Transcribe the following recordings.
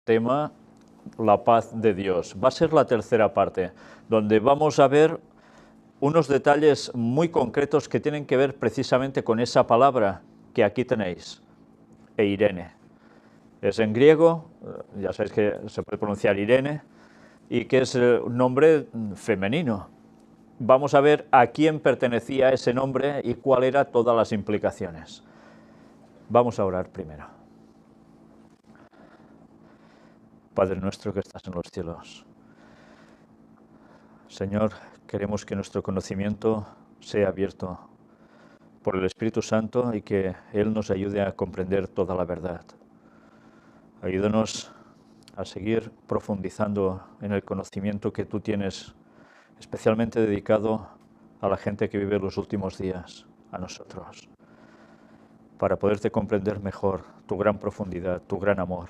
tema la paz de Dios. Va a ser la tercera parte, donde vamos a ver unos detalles muy concretos que tienen que ver precisamente con esa palabra que aquí tenéis, eirene. Es en griego, ya sabéis que se puede pronunciar Irene, y que es un nombre femenino. Vamos a ver a quién pertenecía ese nombre y cuál era todas las implicaciones. Vamos a orar primero. Padre nuestro que estás en los cielos, Señor, queremos que nuestro conocimiento sea abierto por el Espíritu Santo y que Él nos ayude a comprender toda la verdad. Ayúdanos a seguir profundizando en el conocimiento que tú tienes, especialmente dedicado a la gente que vive los últimos días, a nosotros, para poderte comprender mejor tu gran profundidad, tu gran amor.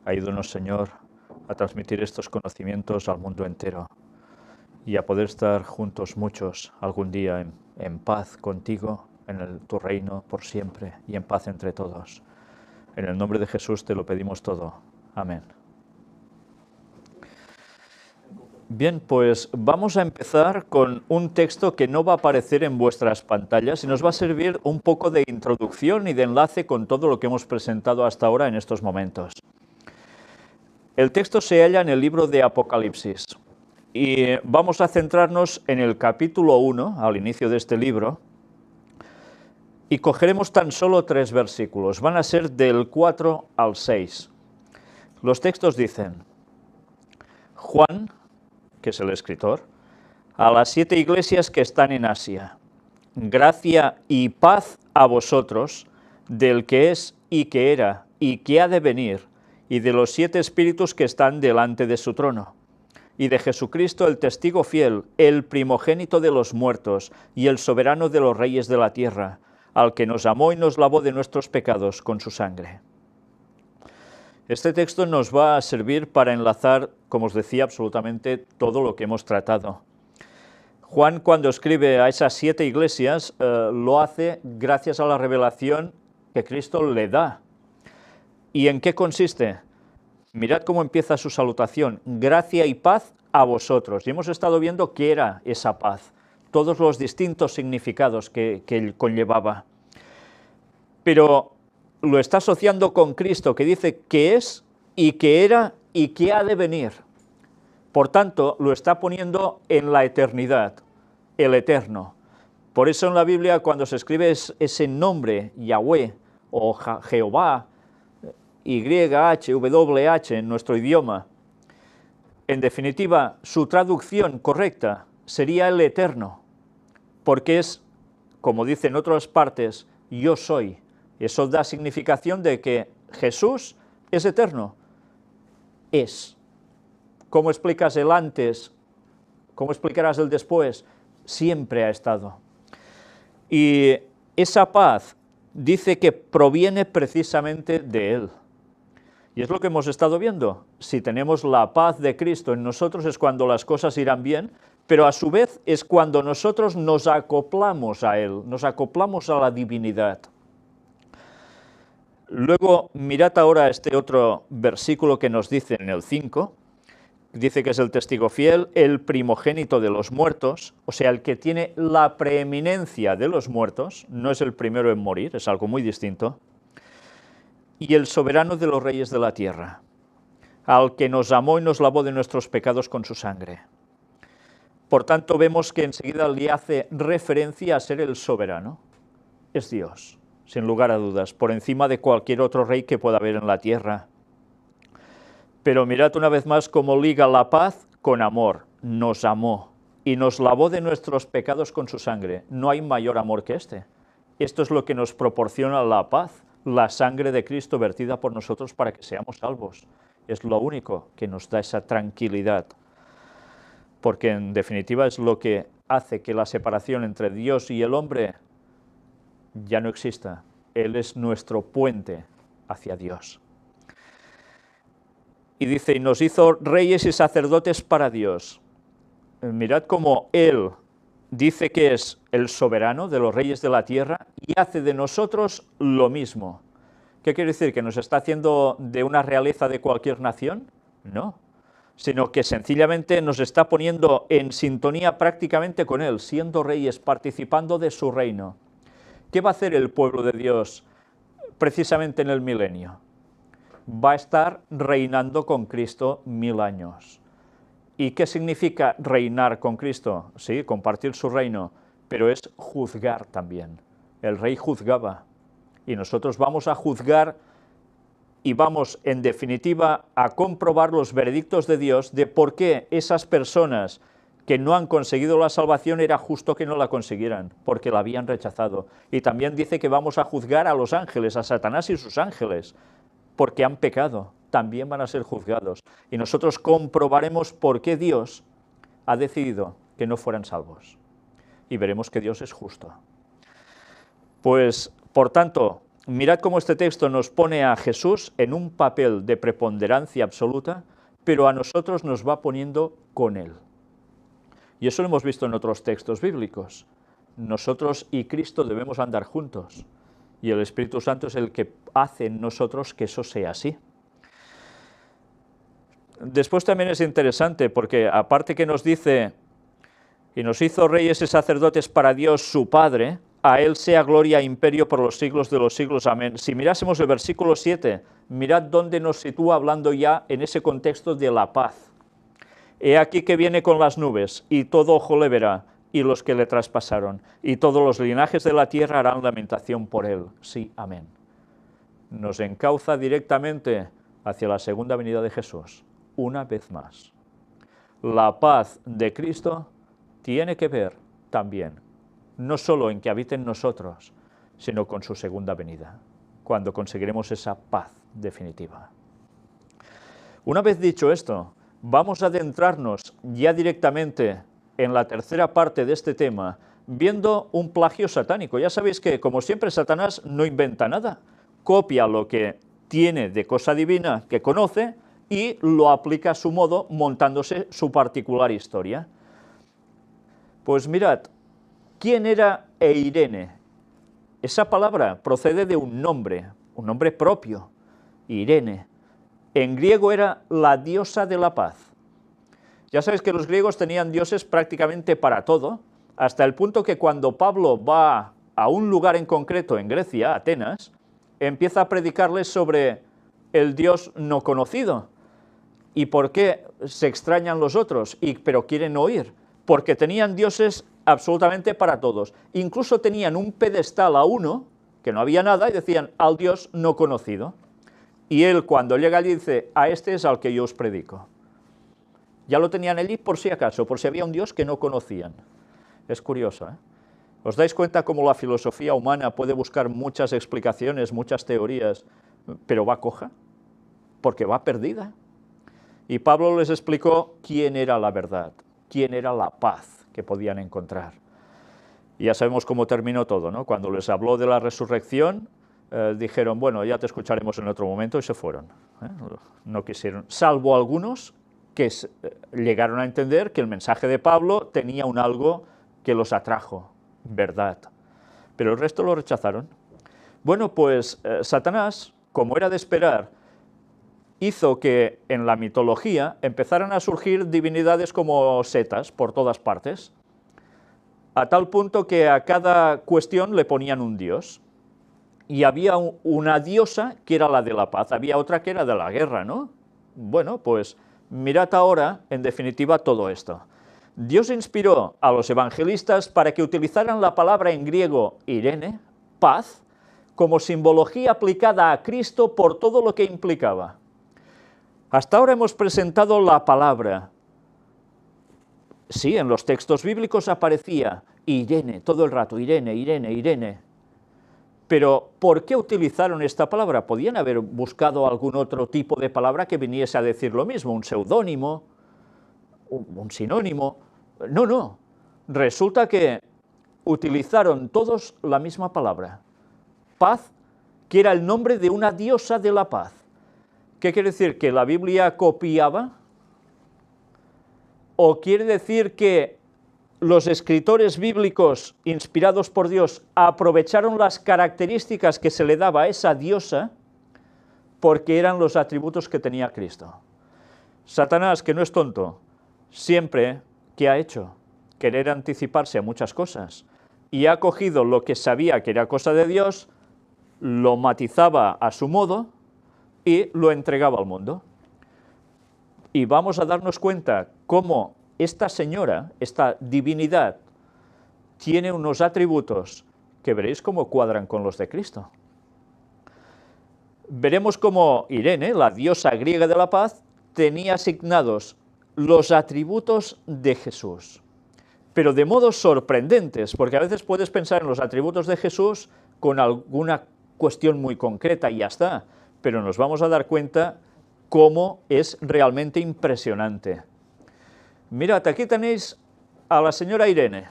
Ayúdanos, Señor, a transmitir estos conocimientos al mundo entero y a poder estar juntos muchos algún día en paz contigo, en tu reino por siempre y en paz entre todos. En el nombre de Jesús te lo pedimos todo. Amén. Bien, pues vamos a empezar con un texto que no va a aparecer en vuestras pantallas y nos va a servir un poco de introducción y de enlace con todo lo que hemos presentado hasta ahora en estos momentos. El texto se halla en el libro de Apocalipsis y vamos a centrarnos en el capítulo 1, al inicio de este libro, y cogeremos tan solo 3 versículos. Van a ser del 4 al 6. Los textos dicen: Juan, que es el escritor, a las 7 iglesias que están en Asia, gracia y paz a vosotros, del que es y que era y que ha de venir, y de los 7 espíritus que están delante de su trono, y de Jesucristo el testigo fiel, el primogénito de los muertos, y el soberano de los reyes de la tierra, al que nos amó y nos lavó de nuestros pecados con su sangre. Este texto nos va a servir para enlazar, como os decía, absolutamente todo lo que hemos tratado. Juan, cuando escribe a esas 7 iglesias, lo hace gracias a la revelación que Cristo le da. ¿Y en qué consiste? Mirad cómo empieza su salutación: gracia y paz a vosotros. Y hemos estado viendo qué era esa paz, todos los distintos significados que conllevaba. Pero lo está asociando con Cristo, que dice que es y que era y que ha de venir. Por tanto, lo está poniendo en la eternidad, el eterno. Por eso en la Biblia, cuando se escribe ese nombre, Yahweh o Jehová, YHWH en nuestro idioma, en definitiva, su traducción correcta sería el eterno, porque es, como dice en otras partes, yo soy. Eso da significación de que Jesús es eterno. Es. ¿Cómo explicas el antes? ¿Cómo explicarás el después? Siempre ha estado. Y esa paz dice que proviene precisamente de Él. Y es lo que hemos estado viendo. Si tenemos la paz de Cristo en nosotros es cuando las cosas irán bien, pero a su vez es cuando nosotros nos acoplamos a Él, nos acoplamos a la divinidad. Luego, mirad ahora este otro versículo que nos dice en el 5, dice que es el testigo fiel, el primogénito de los muertos, o sea, el que tiene la preeminencia de los muertos, no es el primero en morir, es algo muy distinto, y el soberano de los reyes de la tierra, al que nos amó y nos lavó de nuestros pecados con su sangre. Por tanto, vemos que enseguida le hace referencia a ser el soberano. Es Dios, sin lugar a dudas, por encima de cualquier otro rey que pueda haber en la tierra. Pero mirad una vez más cómo liga la paz con amor. Nos amó y nos lavó de nuestros pecados con su sangre. No hay mayor amor que este. Esto es lo que nos proporciona la paz, la sangre de Cristo vertida por nosotros para que seamos salvos. Es lo único que nos da esa tranquilidad, porque en definitiva es lo que hace que la separación entre Dios y el hombre ya no exista. Él es nuestro puente hacia Dios. Y dice, y nos hizo reyes y sacerdotes para Dios. Mirad cómo Él dice que es el soberano de los reyes de la tierra y hace de nosotros lo mismo, ¿Qué quiere decir? ¿Que nos está haciendo de una realeza de cualquier nación? No, sino que sencillamente nos está poniendo en sintonía prácticamente con Él, siendo reyes, participando de su reino. ¿Qué va a hacer el pueblo de Dios precisamente en el milenio? Va a estar reinando con Cristo 1000 años. ¿Y qué significa reinar con Cristo? Sí, compartir su reino, pero es juzgar también. El rey juzgaba, y nosotros vamos a juzgar y vamos, en definitiva, a comprobar los veredictos de Dios de por qué esas personas que no han conseguido la salvación era justo que no la consiguieran, porque la habían rechazado. Y también dice que vamos a juzgar a los ángeles, a Satanás y sus ángeles, porque han pecado, también van a ser juzgados. Y nosotros comprobaremos por qué Dios ha decidido que no fueran salvos. Y veremos que Dios es justo. Pues, por tanto, mirad cómo este texto nos pone a Jesús en un papel de preponderancia absoluta, pero a nosotros nos va poniendo con Él. Y eso lo hemos visto en otros textos bíblicos. Nosotros y Cristo debemos andar juntos, y el Espíritu Santo es el que hace en nosotros que eso sea así. Después también es interesante, porque aparte que nos dice, y nos hizo reyes y sacerdotes para Dios su Padre, a Él sea gloria e imperio por los siglos de los siglos. Amén. Si mirásemos el versículo 7, mirad dónde nos sitúa hablando ya en ese contexto de la paz. He aquí que viene con las nubes, y todo ojo le verá, y los que le traspasaron, y todos los linajes de la tierra harán lamentación por Él. Sí, amén. Nos encauza directamente hacia la segunda venida de Jesús, una vez más. La paz de Cristo tiene que ver también no solo en que habite en nosotros, sino con su segunda venida, cuando conseguiremos esa paz definitiva. Una vez dicho esto, vamos a adentrarnos ya directamente en la tercera parte de este tema, viendo un plagio satánico. Ya sabéis que, como siempre, Satanás no inventa nada, copia lo que tiene de cosa divina que conoce y lo aplica a su modo, montándose su particular historia. Pues mirad, ¿quién era Eirene? Esa palabra procede de un nombre propio, Irene. En griego era la diosa de la paz. Ya sabéis que los griegos tenían dioses prácticamente para todo, hasta el punto que cuando Pablo va a un lugar en concreto en Grecia, Atenas, empieza a predicarles sobre el Dios no conocido. ¿Y por qué se extrañan los otros, pero quieren oír? Porque tenían dioses absolutamente para todos. Incluso tenían un pedestal a uno, que no había nada, y decían, al Dios no conocido. Y él, cuando llega allí, dice, a este es al que yo os predico. Ya lo tenían allí por si acaso, por si había un Dios que no conocían. Es curioso, ¿eh? ¿Os dais cuenta cómo la filosofía humana puede buscar muchas explicaciones, muchas teorías, pero va coja? Porque va perdida. Y Pablo les explicó quién era la verdad, quién era la paz que podían encontrar. Y ya sabemos cómo terminó todo, ¿no? Cuando les habló de la resurrección, dijeron, bueno, ya te escucharemos en otro momento, y se fueron. No quisieron, salvo algunos que llegaron a entender que el mensaje de Pablo tenía un algo que los atrajo, verdad. Pero el resto lo rechazaron. Bueno, pues Satanás, como era de esperar, hizo que en la mitología empezaran a surgir divinidades como setas por todas partes, a tal punto que a cada cuestión le ponían un dios. Y había una diosa que era la de la paz, había otra que era de la guerra, ¿no? Bueno, pues mirad ahora, en definitiva, todo esto. Dios inspiró a los evangelistas para que utilizaran la palabra en griego Irene, paz, como simbología aplicada a Cristo por todo lo que implicaba. Hasta ahora hemos presentado la palabra. Sí, en los textos bíblicos aparecía Irene, todo el rato, Irene, Irene, Irene. Pero, ¿por qué utilizaron esta palabra? Podían haber buscado algún otro tipo de palabra que viniese a decir lo mismo, un seudónimo, un sinónimo. No, no. Resulta que utilizaron todos la misma palabra, paz, que era el nombre de una diosa de la paz. ¿Qué quiere decir? ¿Que la Biblia copiaba? ¿O quiere decir que los escritores bíblicos inspirados por Dios aprovecharon las características que se le daba a esa diosa porque eran los atributos que tenía Cristo. Satanás, que no es tonto, siempre, ¿qué ha hecho? Querer anticiparse a muchas cosas. Y ha cogido lo que sabía que era cosa de Dios, lo matizaba a su modo y lo entregaba al mundo. Y vamos a darnos cuenta cómo esta señora, esta divinidad, tiene unos atributos que veréis cómo cuadran con los de Cristo. Veremos cómo Irene, la diosa griega de la paz, tenía asignados los atributos de Jesús, pero de modos sorprendentes, porque a veces puedes pensar en los atributos de Jesús con alguna cuestión muy concreta y ya está, pero nos vamos a dar cuenta cómo es realmente impresionante. Mirad, aquí tenéis a la señora Irene,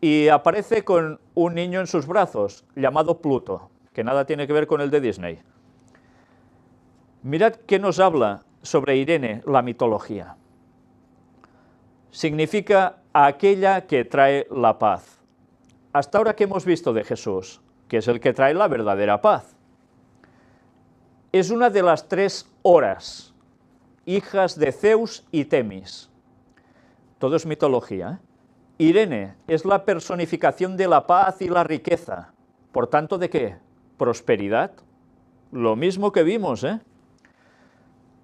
y aparece con un niño en sus brazos, llamado Pluto, que nada tiene que ver con el de Disney. Mirad qué nos habla sobre Irene la mitología. Significa aquella que trae la paz. Hasta ahora, ¿qué hemos visto de Jesús? Que es el que trae la verdadera paz. Es una de las 3 horas, hijas de Zeus y Temis. Todo es mitología, ¿eh? Irene es la personificación de la paz y la riqueza. Por tanto, ¿de qué? Prosperidad. Lo mismo que vimos, ¿eh?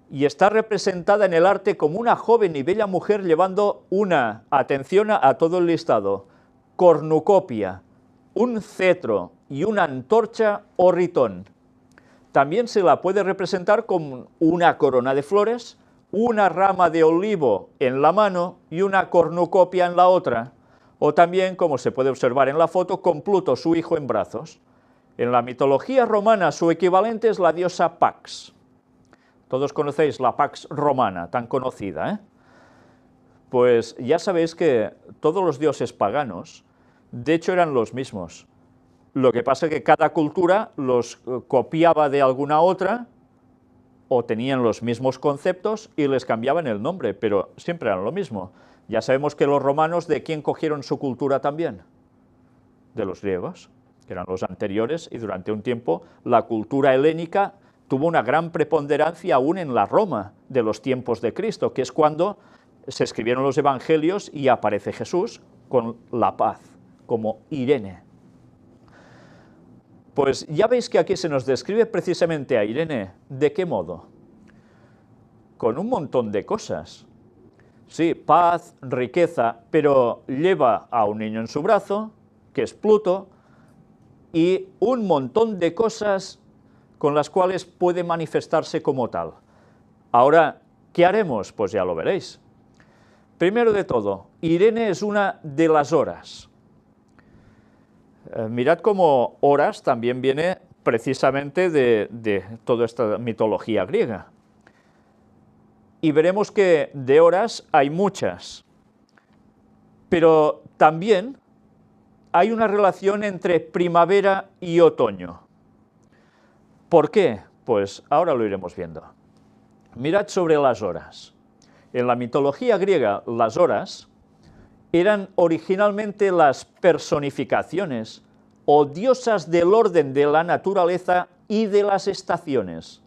Y está representada en el arte como una joven y bella mujer llevando una, atención a todo el listado, cornucopia, un cetro y una antorcha o ritón. También se la puede representar con una corona de flores, una rama de olivo en la mano y una cornucopia en la otra, o también, como se puede observar en la foto, con Pluto, su hijo, en brazos. En la mitología romana su equivalente es la diosa Pax. Todos conocéis la Pax romana, tan conocida, ¿eh? Pues ya sabéis que todos los dioses paganos, de hecho, eran los mismos. Lo que pasa es que cada cultura los copiaba de alguna otra, o tenían los mismos conceptos y les cambiaban el nombre, pero siempre eran lo mismo. Ya sabemos que los romanos, ¿de quién cogieron su cultura también? De los griegos, que eran los anteriores, y durante un tiempo la cultura helénica tuvo una gran preponderancia aún en la Roma de los tiempos de Cristo, que es cuando se escribieron los evangelios y aparece Jesús con la paz, como Irene. Pues ya veis que aquí se nos describe precisamente a Irene. ¿De qué modo? Con un montón de cosas. Sí, paz, riqueza, pero lleva a un niño en su brazo, que es Pluto, y un montón de cosas con las cuales puede manifestarse como tal. Ahora, ¿qué haremos? Pues ya lo veréis. Primero de todo, Irene es una de las horas. Mirad cómo horas también viene precisamente de toda esta mitología griega. Y veremos que de horas hay muchas, pero también hay una relación entre primavera y otoño. ¿Por qué? Pues ahora lo iremos viendo. Mirad sobre las horas. En la mitología griega, las horas eran originalmente las personificaciones o diosas del orden de la naturaleza y de las estaciones,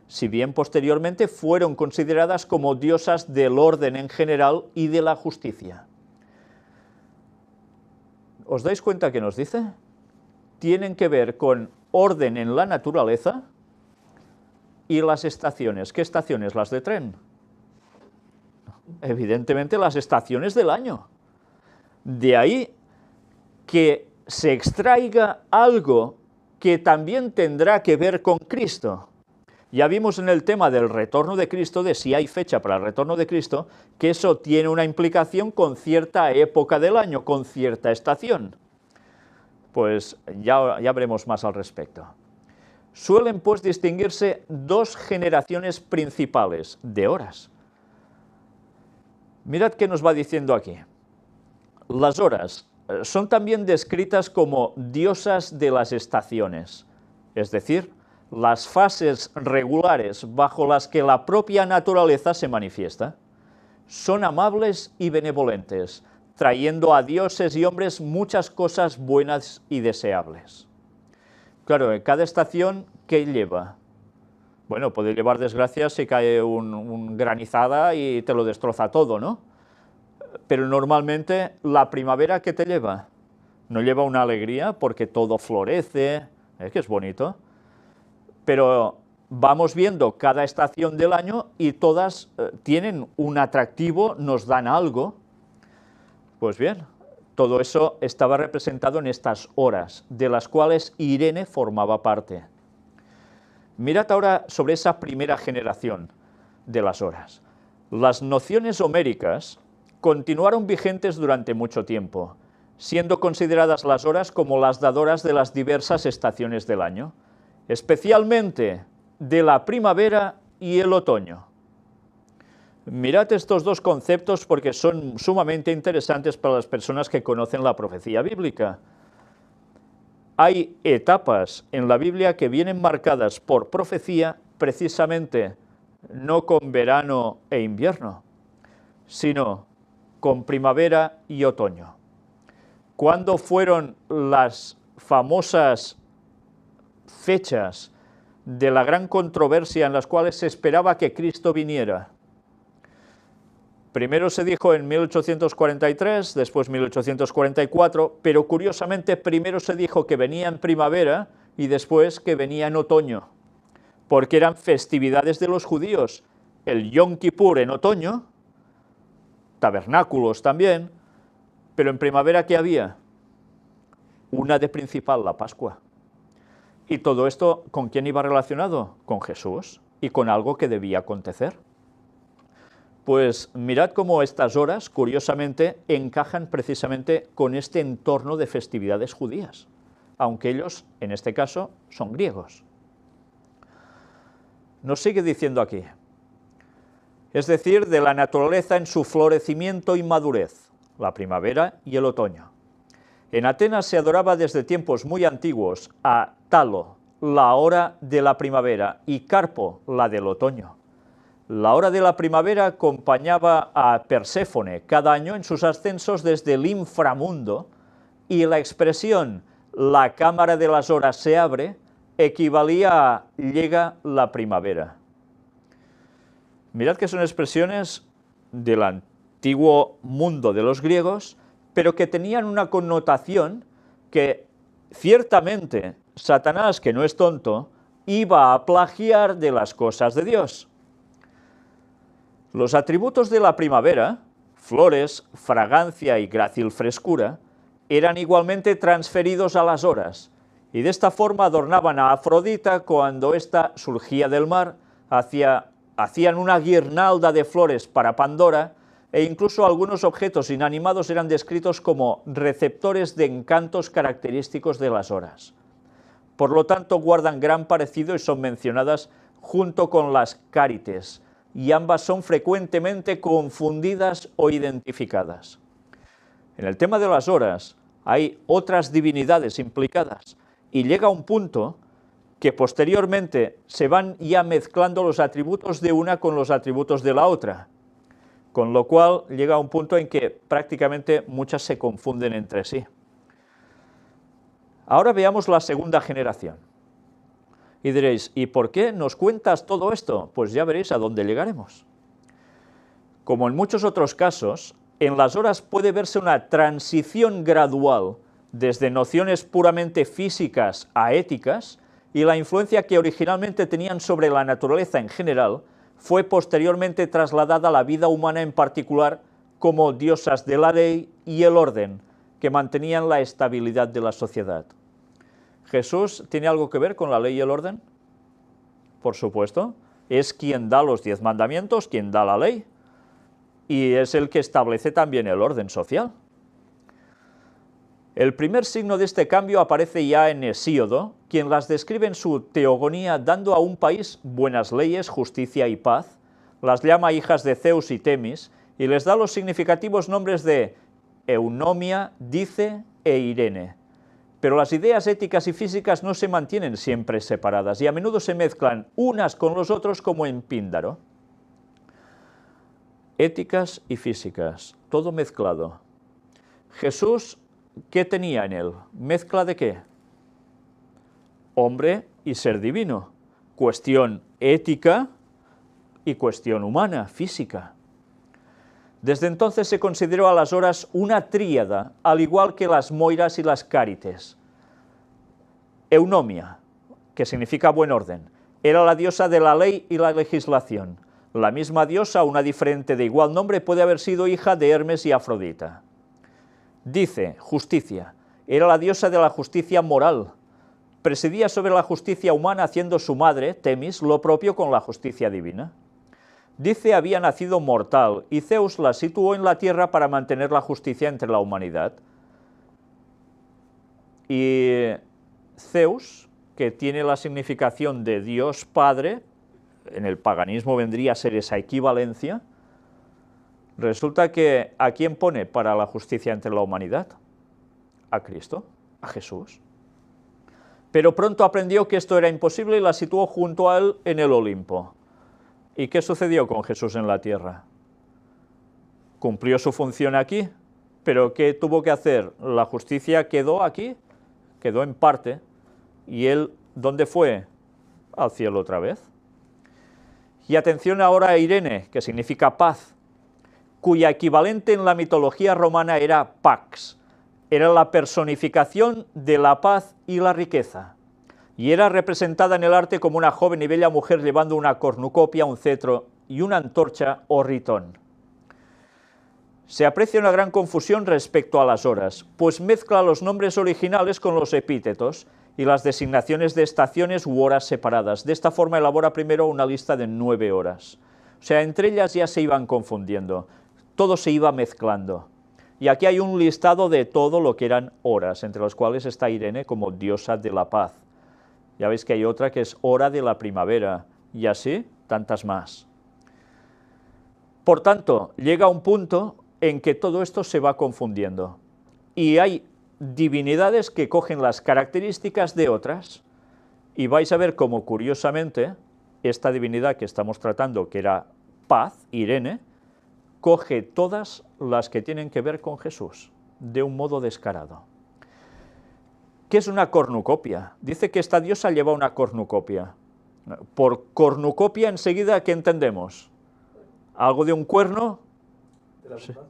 si bien posteriormente fueron consideradas como diosas del orden en general y de la justicia. ¿Os dais cuenta que nos dice? Tienen que ver con orden en la naturaleza y las estaciones. ¿Qué estaciones? ¿Las de tren? Evidentemente las estaciones del año. De ahí que se extraiga algo que también tendrá que ver con Cristo. Ya vimos en el tema del retorno de Cristo, de si hay fecha para el retorno de Cristo, que eso tiene una implicación con cierta época del año, con cierta estación. Pues ya veremos más al respecto. Suelen pues distinguirse 2 generaciones principales de horas. Mirad qué nos va diciendo aquí. Las horas son también descritas como diosas de las estaciones, es decir, las fases regulares bajo las que la propia naturaleza se manifiesta. Son amables y benevolentes, trayendo a dioses y hombres muchas cosas buenas y deseables. Claro, en cada estación, ¿qué lleva? Bueno, puede llevar desgracia si cae un granizada y te lo destroza todo, ¿no? Pero normalmente la primavera, ¿qué te lleva? No lleva una alegría porque todo florece, que es bonito, pero vamos viendo cada estación del año y todas tienen un atractivo, nos dan algo. Pues bien, todo eso estaba representado en estas horas, de las cuales Irene formaba parte. Mirad ahora sobre esa primera generación de las horas. Las nociones homéricas continuaron vigentes durante mucho tiempo, siendo consideradas las horas como las dadoras de las diversas estaciones del año, especialmente de la primavera y el otoño. Mirad estos dos conceptos porque son sumamente interesantes para las personas que conocen la profecía bíblica. Hay etapas en la Biblia que vienen marcadas por profecía precisamente no con verano e invierno, sino con primavera y otoño. ¿Cuándo fueron las famosas fechas de la gran controversia en las cuales se esperaba que Cristo viniera? Primero se dijo en 1843, después 1844, pero curiosamente primero se dijo que venía en primavera y después que venía en otoño, porque eran festividades de los judíos. El Yom Kippur en otoño, tabernáculos también, pero en primavera, ¿qué había? Una de principal, la Pascua. Y todo esto, ¿con quién iba relacionado? Con Jesús y con algo que debía acontecer. Pues mirad cómo estas horas, curiosamente, encajan precisamente con este entorno de festividades judías, aunque ellos, en este caso, son griegos. Nos sigue diciendo aquí, es decir, de la naturaleza en su florecimiento y madurez, la primavera y el otoño. En Atenas se adoraba desde tiempos muy antiguos a Talo, la hora de la primavera, y Carpo, la del otoño. La hora de la primavera acompañaba a Perséfone cada año en sus ascensos desde el inframundo, y la expresión «la cámara de las horas se abre» equivalía a «llega la primavera». Mirad que son expresiones del antiguo mundo de los griegos, pero que tenían una connotación que ciertamente Satanás, que no es tonto, iba a plagiar de las cosas de Dios. Los atributos de la primavera, flores, fragancia y grácil frescura, eran igualmente transferidos a las horas, y de esta forma adornaban a Afrodita cuando ésta surgía del mar, hacían una guirnalda de flores para Pandora, e incluso algunos objetos inanimados eran descritos como receptores de encantos característicos de las horas. Por lo tanto, guardan gran parecido y son mencionadas junto con las cárites, y ambas son frecuentemente confundidas o identificadas. En el tema de las horas hay otras divinidades implicadas, y llega un punto que posteriormente se van ya mezclando los atributos de una con los atributos de la otra, con lo cual llega un punto en que prácticamente muchas se confunden entre sí. Ahora veamos la segunda generación. Y diréis, ¿y por qué nos cuentas todo esto? Pues ya veréis a dónde llegaremos. Como en muchos otros casos, en las horas puede verse una transición gradual desde nociones puramente físicas a éticas, y la influencia que originalmente tenían sobre la naturaleza en general fue posteriormente trasladada a la vida humana en particular como diosas de la ley y el orden, que mantenían la estabilidad de la sociedad. ¿Jesús tiene algo que ver con la ley y el orden? Por supuesto, es quien da los 10 mandamientos, quien da la ley, y es el que establece también el orden social. El primer signo de este cambio aparece ya en Hesíodo, quien las describe en su Teogonía dando a un país buenas leyes, justicia y paz, las llama hijas de Zeus y Temis, y les da los significativos nombres de Eunomia, Dice e Irene. Pero las ideas éticas y físicas no se mantienen siempre separadas y a menudo se mezclan unas con los otros como en Píndaro. Éticas y físicas, todo mezclado. Jesús, ¿qué tenía en él? ¿Mezcla de qué? Hombre y ser divino. cuestión ética y cuestión humana, física. Desde entonces se consideró a las horas una tríada, al igual que las moiras y las cárites. Eunomia, que significa buen orden, era la diosa de la ley y la legislación. La misma diosa, una diferente de igual nombre, puede haber sido hija de Hermes y Afrodita. Dice, justicia, era la diosa de la justicia moral. Presidía sobre la justicia humana, haciendo su madre, Temis, lo propio con la justicia divina. Dice, había nacido mortal, y Zeus la situó en la tierra para mantener la justicia entre la humanidad. Y Zeus, que tiene la significación de Dios Padre, en el paganismo vendría a ser esa equivalencia, resulta que ¿a quién pone para la justicia entre la humanidad? A Cristo, a Jesús. Pero pronto aprendió que esto era imposible y la situó junto a él en el Olimpo. ¿Y qué sucedió con Jesús en la tierra? Cumplió su función aquí, pero ¿qué tuvo que hacer? La justicia quedó aquí, quedó en parte, y él, ¿dónde fue? Al cielo otra vez. Y atención ahora a Irene, que significa paz, cuya equivalente en la mitología romana era Pax, era la personificación de la paz y la riqueza, y era representada en el arte como una joven y bella mujer llevando una cornucopia, un cetro y una antorcha o ritón. Se aprecia una gran confusión respecto a las horas, pues mezcla los nombres originales con los epítetos y las designaciones de estaciones u horas separadas. De esta forma elabora primero una lista de 9 horas. O sea, entre ellas ya se iban confundiendo, todo se iba mezclando. Y aquí hay un listado de todo lo que eran horas, entre las cuales está Irene como diosa de la paz. Ya veis que hay otra que es hora de la primavera, y así tantas más. Por tanto, llega un punto en que todo esto se va confundiendo, y hay divinidades que cogen las características de otras, y vais a ver cómo, curiosamente, esta divinidad que estamos tratando, que era paz, Irene, coge todas las que tienen que ver con Jesús, de un modo descarado. ¿Qué es una cornucopia? Dice que esta diosa lleva una cornucopia. Por cornucopia, enseguida, ¿qué entendemos? ¿Algo de un cuerno? ¿De la abundancia?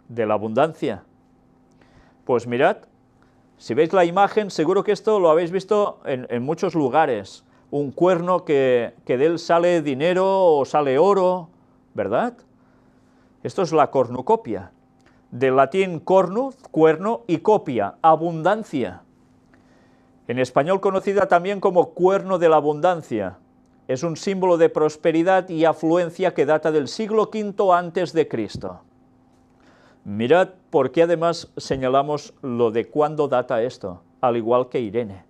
De la abundancia. Pues mirad, si veis la imagen, seguro que esto lo habéis visto en muchos lugares. Un cuerno que de él sale dinero o sale oro, ¿verdad? Esto es la cornucopia. Del latín cornu, cuerno, y copia, abundancia. En español conocida también como cuerno de la abundancia. Es un símbolo de prosperidad y afluencia que data del siglo V antes de Cristo. Mirad por qué además señalamos lo de cuándo data esto, al igual que Irene.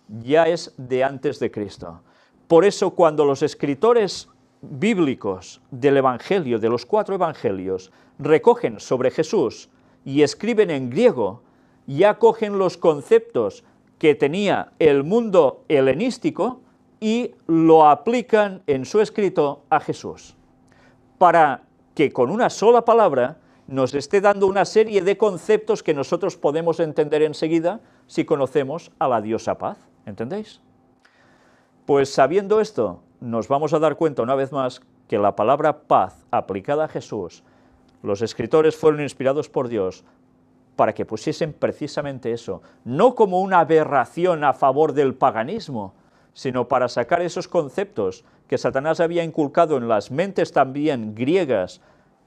Ya es de antes de Cristo. Por eso cuando los escritores bíblicos del Evangelio, de los 4 Evangelios, recogen sobre Jesús y escriben en griego, ya cogen los conceptos que tenía el mundo helenístico y lo aplican en su escrito a Jesús, para que con una sola palabra nos esté dando una serie de conceptos que nosotros podemos entender enseguida si conocemos a la diosa paz, ¿entendéis? Pues sabiendo esto, nos vamos a dar cuenta una vez más que la palabra paz aplicada a Jesús, los escritores fueron inspirados por Dios para que pusiesen precisamente eso, no como una aberración a favor del paganismo, sino para sacar esos conceptos que Satanás había inculcado en las mentes también griegas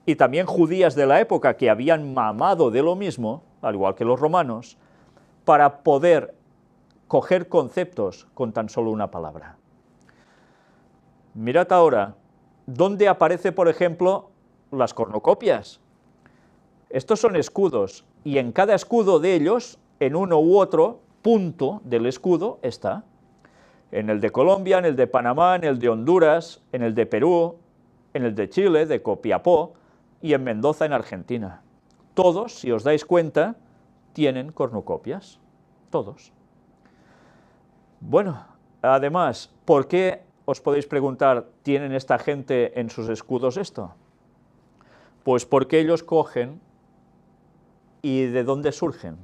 y también judías de la época que habían mamado de lo mismo, al igual que los romanos, para poder coger conceptos con tan solo una palabra. Mirad ahora, ¿dónde aparece, por ejemplo, las cornucopias? Estos son escudos, y en cada escudo de ellos, en uno u otro punto del escudo está. En el de Colombia, en el de Panamá, en el de Honduras, en el de Perú, en el de Chile, de Copiapó, y en Mendoza, en Argentina. Todos, si os dais cuenta, tienen cornucopias. Todos. Bueno, además, ¿por qué, os podéis preguntar, tienen esta gente en sus escudos esto? Pues porque ellos cogen, ¿y de dónde surgen?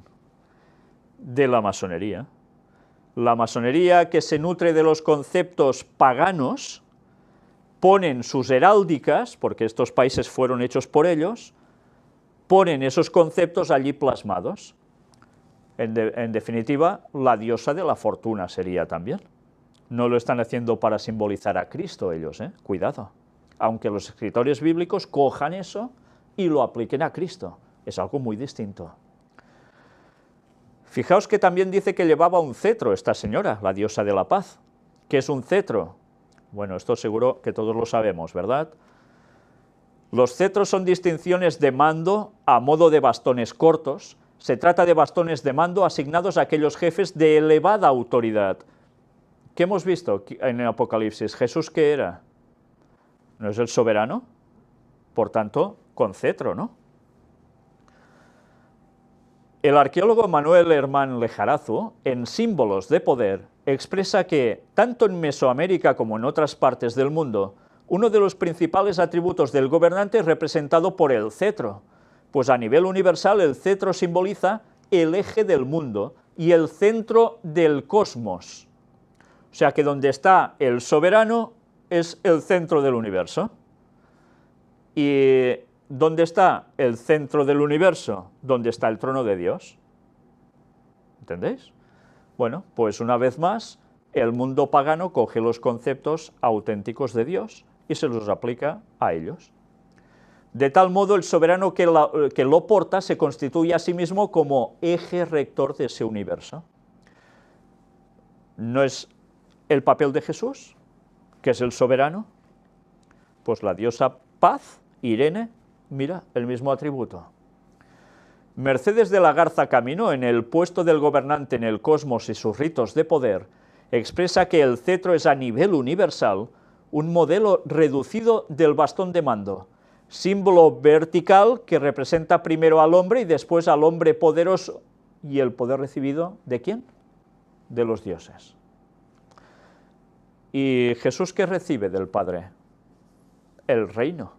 De la masonería. La masonería, que se nutre de los conceptos paganos, ponen sus heráldicas, porque estos países fueron hechos por ellos, ponen esos conceptos allí plasmados. En definitiva, la diosa de la fortuna sería también. No lo están haciendo para simbolizar a Cristo ellos, cuidado. Aunque los escritores bíblicos cojan eso y lo apliquen a Cristo. Es algo muy distinto. Fijaos que también dice que llevaba un cetro esta señora, la diosa de la paz. ¿Qué es un cetro? Bueno, esto seguro que todos lo sabemos, ¿verdad? Los cetros son distinciones de mando a modo de bastones cortos. Se trata de bastones de mando asignados a aquellos jefes de elevada autoridad. ¿Qué hemos visto en el Apocalipsis? ¿Jesús qué era? ¿No es el soberano? Por tanto, con cetro, ¿no? El arqueólogo Manuel Hermán Lejarazu, en Símbolos de Poder, expresa que, tanto en Mesoamérica como en otras partes del mundo, uno de los principales atributos del gobernante es representado por el cetro, pues a nivel universal el cetro simboliza el eje del mundo y el centro del cosmos. O sea que donde está el soberano es el centro del universo. ¿Y dónde está el centro del universo? ¿Dónde está el trono de Dios? ¿Entendéis? Bueno, pues una vez más, el mundo pagano coge los conceptos auténticos de Dios y se los aplica a ellos. De tal modo, el soberano que lo porta se constituye a sí mismo como eje rector de ese universo. ¿No es el papel de Jesús, que es el soberano? Pues la diosa Paz, Irene, mira, el mismo atributo. Mercedes de la Garza Camino, en el puesto del gobernante en el cosmos y sus ritos de poder, expresa que el cetro es a nivel universal un modelo reducido del bastón de mando, símbolo vertical que representa primero al hombre y después al hombre poderoso. ¿Y el poder recibido de quién? De los dioses. ¿Y Jesús qué recibe del Padre? El reino.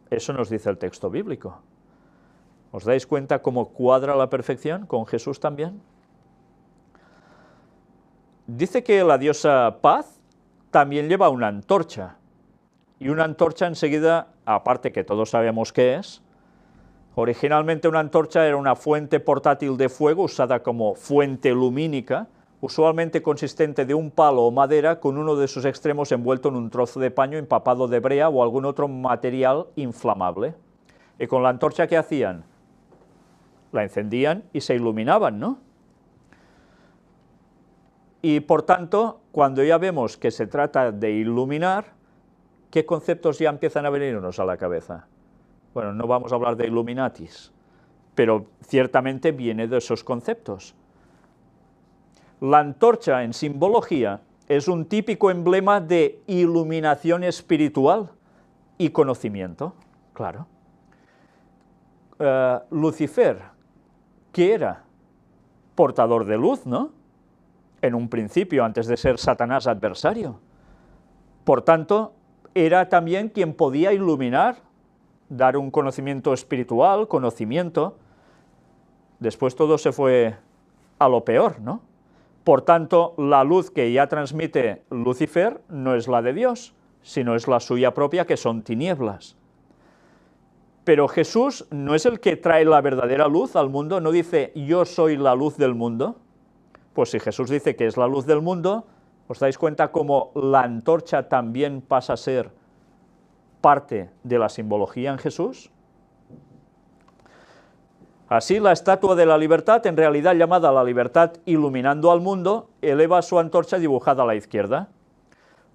Eso nos dice el texto bíblico. ¿Os dais cuenta cómo cuadra la perfección con Jesús también? Dice que la diosa Paz también lleva una antorcha. Y una antorcha enseguida, aparte que todos sabemos qué es, originalmente una antorcha era una fuente portátil de fuego usada como fuente lumínica, usualmente consistente de un palo o madera con uno de sus extremos envuelto en un trozo de paño empapado de brea o algún otro material inflamable. Y con la antorcha, ¿qué hacían? La encendían y se iluminaban, ¿no? Y por tanto, cuando ya vemos que se trata de iluminar, ¿qué conceptos ya empiezan a venirnos a la cabeza? Bueno, no vamos a hablar de Illuminatis, pero ciertamente viene de esos conceptos. La antorcha en simbología es un típico emblema de iluminación espiritual y conocimiento, claro. Lucifer, ¿qué era? Portador de luz, ¿no? En un principio, antes de ser Satanás adversario. Por tanto, era también quien podía iluminar, dar un conocimiento espiritual, conocimiento. Después todo se fue a lo peor, ¿no? Por tanto, la luz que ya transmite Lucifer no es la de Dios, sino es la suya propia, que son tinieblas. Pero Jesús no es el que trae la verdadera luz al mundo, no dice yo soy la luz del mundo. Pues si Jesús dice que es la luz del mundo, ¿os dais cuenta cómo la antorcha también pasa a ser parte de la simbología en Jesús? Así, la Estatua de la Libertad, en realidad llamada la Libertad iluminando al mundo, eleva su antorcha dibujada a la izquierda.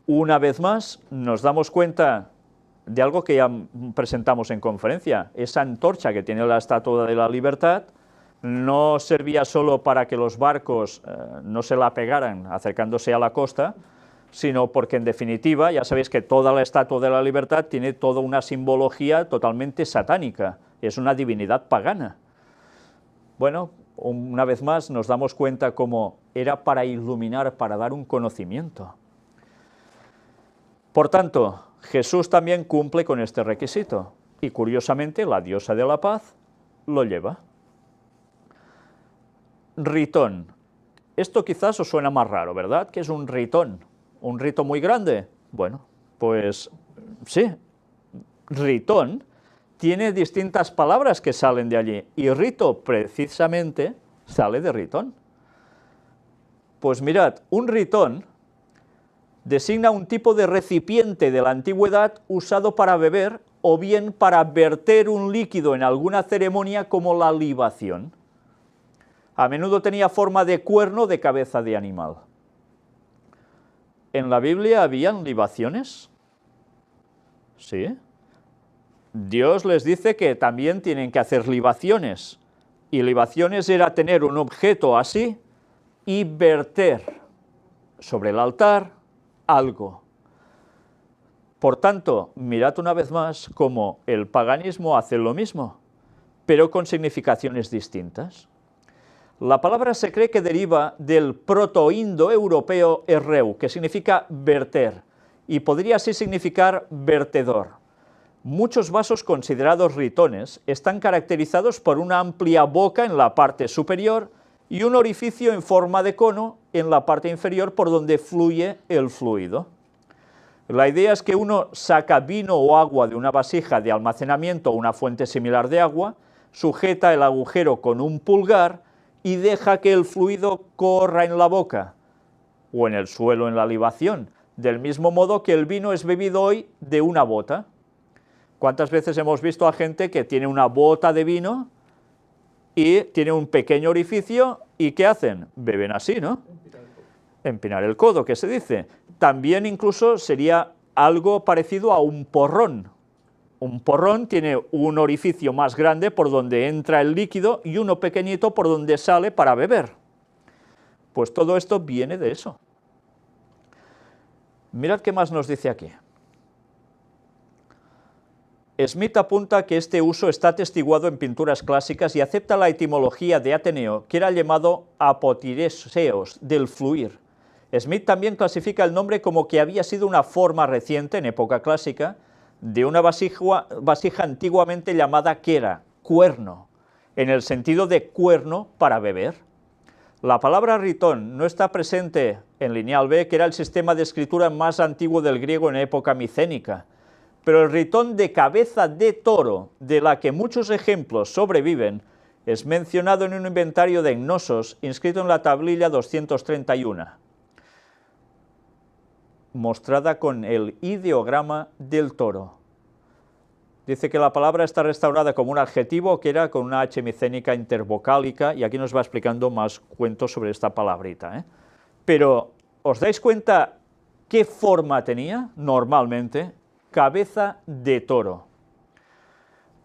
Una vez más, nos damos cuenta de algo que ya presentamos en conferencia. Esa antorcha que tiene la Estatua de la Libertad no servía solo para que los barcos no se la pegaran acercándose a la costa, sino porque en definitiva, ya sabéis que toda la Estatua de la Libertad tiene toda una simbología totalmente satánica, es una divinidad pagana. Bueno, una vez más nos damos cuenta cómo era para iluminar, para dar un conocimiento. Por tanto, Jesús también cumple con este requisito, y curiosamente la diosa de la paz lo lleva. Ritón. Esto quizás os suena más raro, ¿verdad? ¿Qué es un ritón? ¿Un rito muy grande? Bueno, pues sí, ritón tiene distintas palabras que salen de allí, y rito precisamente sale de ritón. Pues mirad, un ritón designa un tipo de recipiente de la antigüedad usado para beber o bien para verter un líquido en alguna ceremonia como la libación. A menudo tenía forma de cuerno de cabeza de animal. ¿En la Biblia habían libaciones? Sí. Dios les dice que también tienen que hacer libaciones, y libaciones era tener un objeto así y verter sobre el altar algo. Por tanto, mirad una vez más cómo el paganismo hace lo mismo, pero con significaciones distintas. La palabra se cree que deriva del protoindoeuropeo erreu, que significa verter, y podría así significar vertedor. Muchos vasos considerados ritones están caracterizados por una amplia boca en la parte superior y un orificio en forma de cono en la parte inferior por donde fluye el fluido. La idea es que uno saca vino o agua de una vasija de almacenamiento o una fuente similar de agua, sujeta el agujero con un pulgar y deja que el fluido corra en la boca o en el suelo en la libación, del mismo modo que el vino es bebido hoy de una bota. ¿Cuántas veces hemos visto a gente que tiene una bota de vino y tiene un pequeño orificio y ¿qué hacen? Beben así, ¿no? Empinar el codo, que se dice. También incluso sería algo parecido a un porrón. Un porrón tiene un orificio más grande por donde entra el líquido y uno pequeñito por donde sale para beber. Pues todo esto viene de eso. Mirad qué más nos dice aquí. Smith apunta que este uso está atestiguado en pinturas clásicas y acepta la etimología de Ateneo, que era llamado apotireseos, del fluir. Smith también clasifica el nombre como que había sido una forma reciente, en época clásica, de una vasija antiguamente llamada quera, cuerno, en el sentido de cuerno para beber. La palabra ritón no está presente en lineal B, que era el sistema de escritura más antiguo del griego en época micénica, pero el ritón de cabeza de toro, de la que muchos ejemplos sobreviven, es mencionado en un inventario de Gnosos, inscrito en la tablilla 231, mostrada con el ideograma del toro. Dice que la palabra está restaurada como un adjetivo, que era con una H micénica intervocálica, y aquí nos va explicando más cuentos sobre esta palabrita, Pero, ¿os dais cuenta qué forma tenía normalmente? Cabeza de toro.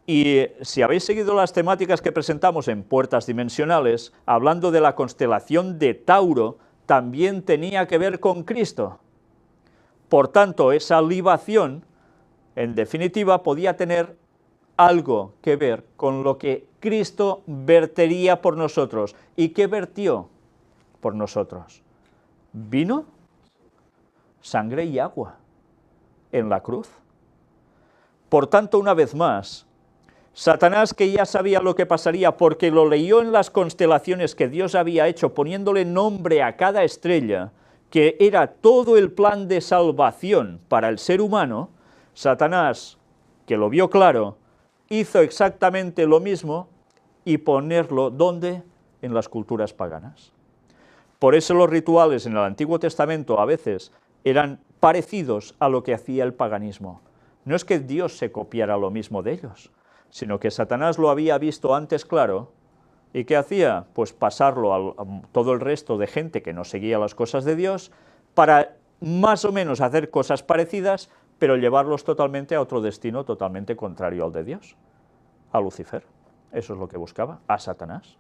Y si habéis seguido las temáticas que presentamos en Puertas Dimensionales, hablando de la constelación de Tauro, también tenía que ver con Cristo. Por tanto, esa libación, en definitiva, podía tener algo que ver con lo que Cristo vertería por nosotros. ¿Y qué vertió por nosotros? ¿Vino? Sangre y agua en la cruz. Por tanto, una vez más, Satanás, que ya sabía lo que pasaría porque lo leyó en las constelaciones que Dios había hecho, poniéndole nombre a cada estrella, que era todo el plan de salvación para el ser humano, Satanás, que lo vio claro, hizo exactamente lo mismo y ponerlo, ¿dónde? En las culturas paganas. Por eso los rituales en el Antiguo Testamento a veces eran parecidos a lo que hacía el paganismo. No es que Dios se copiara lo mismo de ellos, sino que Satanás lo había visto antes claro. ¿Y qué hacía? Pues pasarlo a todo el resto de gente que no seguía las cosas de Dios para más o menos hacer cosas parecidas, pero llevarlos totalmente a otro destino totalmente contrario al de Dios, a Lucifer. Eso es lo que buscaba, a Satanás.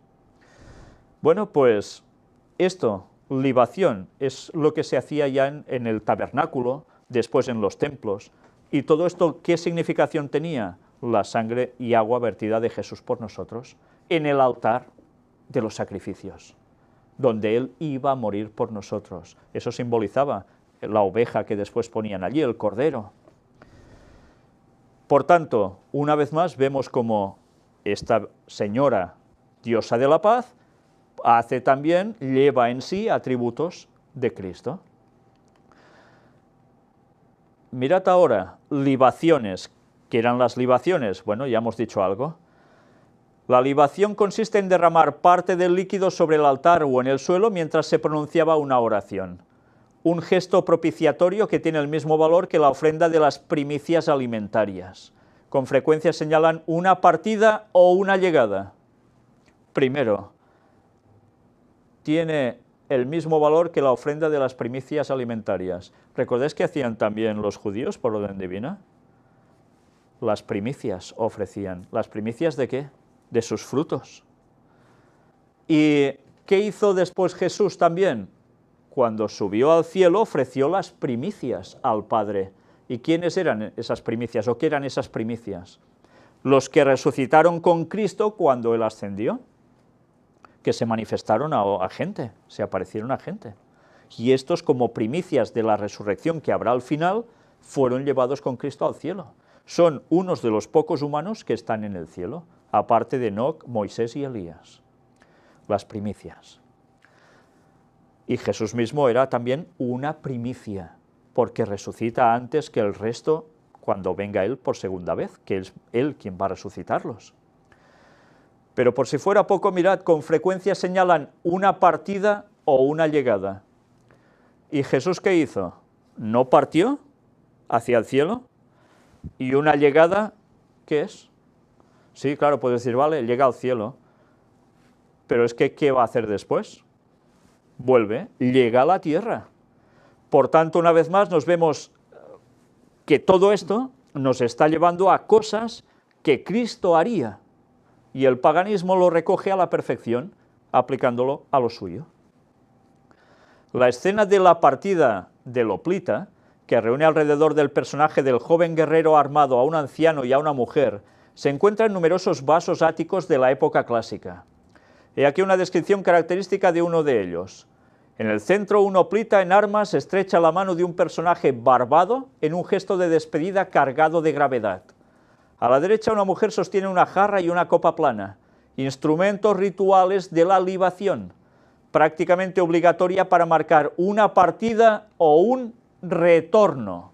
Bueno, pues esto, libación, es lo que se hacía ya en el tabernáculo, después en los templos. ¿Y todo esto qué significación tenía? La sangre y agua vertida de Jesús por nosotros en el altar de los sacrificios, donde Él iba a morir por nosotros. Eso simbolizaba la oveja que después ponían allí, el cordero. Por tanto, una vez más vemos como esta señora, diosa de la paz, hace también, lleva en sí atributos de Cristo. Mirad ahora, libaciones. ¿Qué eran las libaciones? Bueno, ya hemos dicho algo. La libación consiste en derramar parte del líquido sobre el altar o en el suelo mientras se pronunciaba una oración. Un gesto propiciatorio que tiene el mismo valor que la ofrenda de las primicias alimentarias. Con frecuencia señalan una partida o una llegada. Primero, tiene el mismo valor que la ofrenda de las primicias alimentarias. ¿Recordáis que hacían también los judíos por orden divina? Las primicias ofrecían. ¿Las primicias de qué? De sus frutos. ¿Y qué hizo después Jesús también? Cuando subió al cielo ofreció las primicias al Padre. ¿Y quiénes eran esas primicias o qué eran esas primicias? Los que resucitaron con Cristo cuando Él ascendió, que se manifestaron a gente, se aparecieron a gente. Y estos, como primicias de la resurrección que habrá al final, fueron llevados con Cristo al cielo. Son unos de los pocos humanos que están en el cielo, aparte de Enoc, Moisés y Elías. Las primicias. Y Jesús mismo era también una primicia, porque resucita antes que el resto cuando venga Él por segunda vez, que es Él quien va a resucitarlos. Pero por si fuera poco, mirad, con frecuencia señalan una partida o una llegada. ¿Y Jesús qué hizo? ¿No partió hacia el cielo? ¿Y una llegada qué es? Sí, claro, puedes decir, vale, llega al cielo, pero es que ¿qué va a hacer después? Vuelve, llega a la tierra. Por tanto, una vez más nos vemos que todo esto nos está llevando a cosas que Cristo haría, y el paganismo lo recoge a la perfección, aplicándolo a lo suyo. La escena de la partida del hoplita, que reúne alrededor del personaje del joven guerrero armado a un anciano y a una mujer, se encuentra en numerosos vasos áticos de la época clásica. He aquí una descripción característica de uno de ellos. En el centro, un hoplita en armas estrecha la mano de un personaje barbado en un gesto de despedida cargado de gravedad. A la derecha, una mujer sostiene una jarra y una copa plana, instrumentos rituales de la libación, prácticamente obligatoria para marcar una partida o un retorno.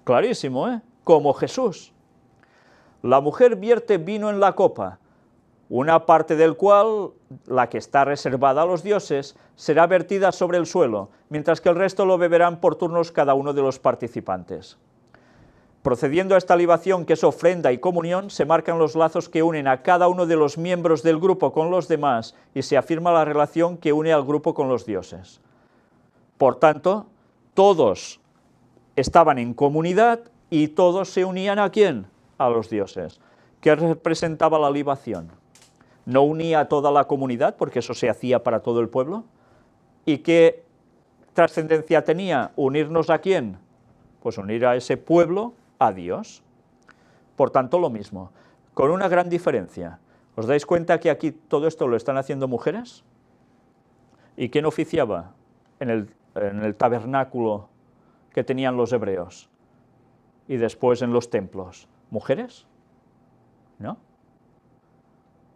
Clarísimo, ¿eh? Como Jesús. La mujer vierte vino en la copa, una parte del cual, la que está reservada a los dioses, será vertida sobre el suelo, mientras que el resto lo beberán por turnos cada uno de los participantes. Procediendo a esta libación, que es ofrenda y comunión, se marcan los lazos que unen a cada uno de los miembros del grupo con los demás y se afirma la relación que une al grupo con los dioses. Por tanto, todos estaban en comunidad y todos se unían ¿a quién? A los dioses. ¿Qué representaba la libación? ¿No unía a toda la comunidad, porque eso se hacía para todo el pueblo? ¿Y qué trascendencia tenía? ¿Unirnos a quién? Pues unir a ese pueblo a Dios. Por tanto, lo mismo, con una gran diferencia. ¿Os dais cuenta que aquí todo esto lo están haciendo mujeres? ¿Y quién oficiaba en el tabernáculo que tenían los hebreos? Y después en los templos. ¿Mujeres? ¿No?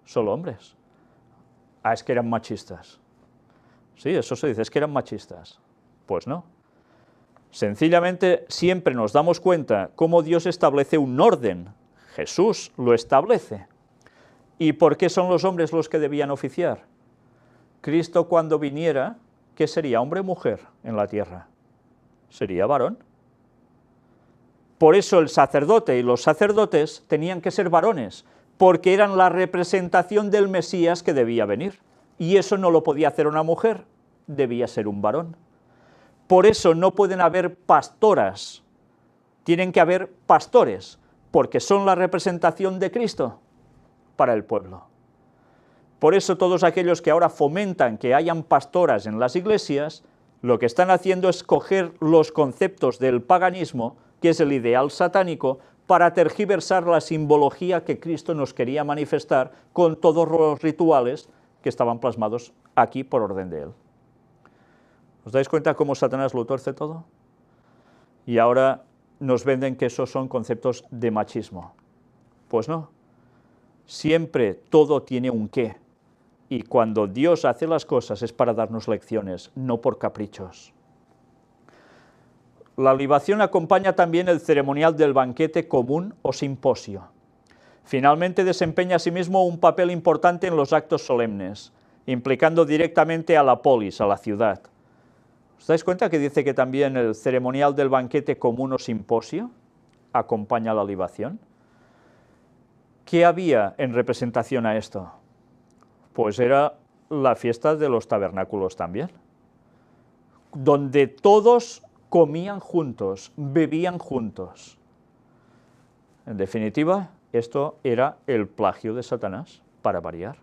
Solo hombres. Ah, es que eran machistas. Sí, eso se dice, es que eran machistas. Pues no. Sencillamente siempre nos damos cuenta cómo Dios establece un orden. Jesús lo establece. ¿Y por qué son los hombres los que debían oficiar? Cristo cuando viniera, ¿qué sería? ¿Hombre o mujer en la tierra? Sería varón. Por eso el sacerdote y los sacerdotes tenían que ser varones, porque eran la representación del Mesías que debía venir. Y eso no lo podía hacer una mujer, debía ser un varón. Por eso no pueden haber pastoras, tienen que haber pastores, porque son la representación de Cristo para el pueblo. Por eso todos aquellos que ahora fomentan que hayan pastoras en las iglesias, lo que están haciendo es coger los conceptos del paganismo, que es el ideal satánico, para tergiversar la simbología que Cristo nos quería manifestar con todos los rituales que estaban plasmados aquí por orden de Él. ¿Os dais cuenta cómo Satanás lo tuerce todo? Y ahora nos venden que esos son conceptos de machismo. Pues no. Siempre todo tiene un qué. Y cuando Dios hace las cosas es para darnos lecciones, no por caprichos. La libación acompaña también el ceremonial del banquete común o simposio. Finalmente desempeña asimismo un papel importante en los actos solemnes, implicando directamente a la polis, a la ciudad. ¿Os dais cuenta que dice que también el ceremonial del banquete común o simposio acompaña a la libación? ¿Qué había en representación a esto? Pues era la fiesta de los tabernáculos también, donde todos comían juntos, bebían juntos. En definitiva, esto era el plagio de Satanás, para variar.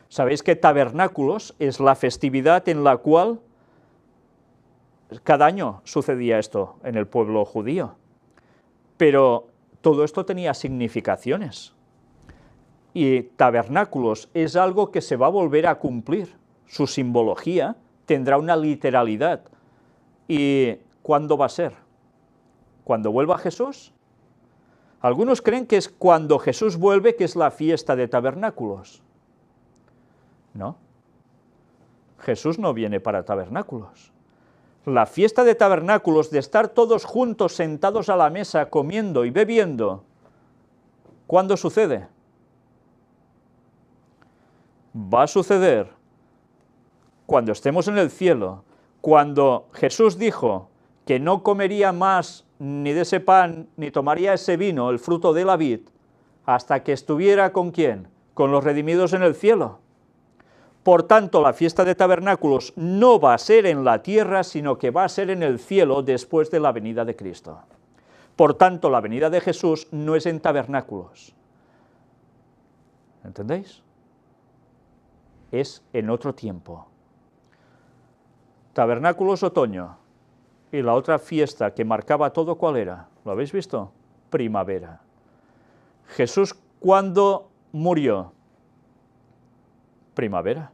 Sabéis que tabernáculos es la festividad en la cual cada año sucedía esto en el pueblo judío, pero todo esto tenía significaciones. Y tabernáculos es algo que se va a volver a cumplir. Su simbología tendrá una literalidad. ¿Y cuándo va a ser? ¿Cuando vuelva Jesús? Algunos creen que es cuando Jesús vuelve, que es la fiesta de tabernáculos. No. Jesús no viene para tabernáculos. La fiesta de tabernáculos, de estar todos juntos sentados a la mesa, comiendo y bebiendo, ¿cuándo sucede? Va a suceder cuando estemos en el cielo, cuando Jesús dijo que no comería más ni de ese pan, ni tomaría ese vino, el fruto de la vid, hasta que estuviera ¿con quién? Con los redimidos en el cielo. Por tanto, la fiesta de tabernáculos no va a ser en la tierra, sino que va a ser en el cielo después de la venida de Cristo. Por tanto, la venida de Jesús no es en tabernáculos. ¿Entendéis? Es en otro tiempo. Tabernáculos otoño, y la otra fiesta que marcaba todo, ¿cuál era? ¿Lo habéis visto? Primavera. Jesús, ¿cuándo murió? Primavera.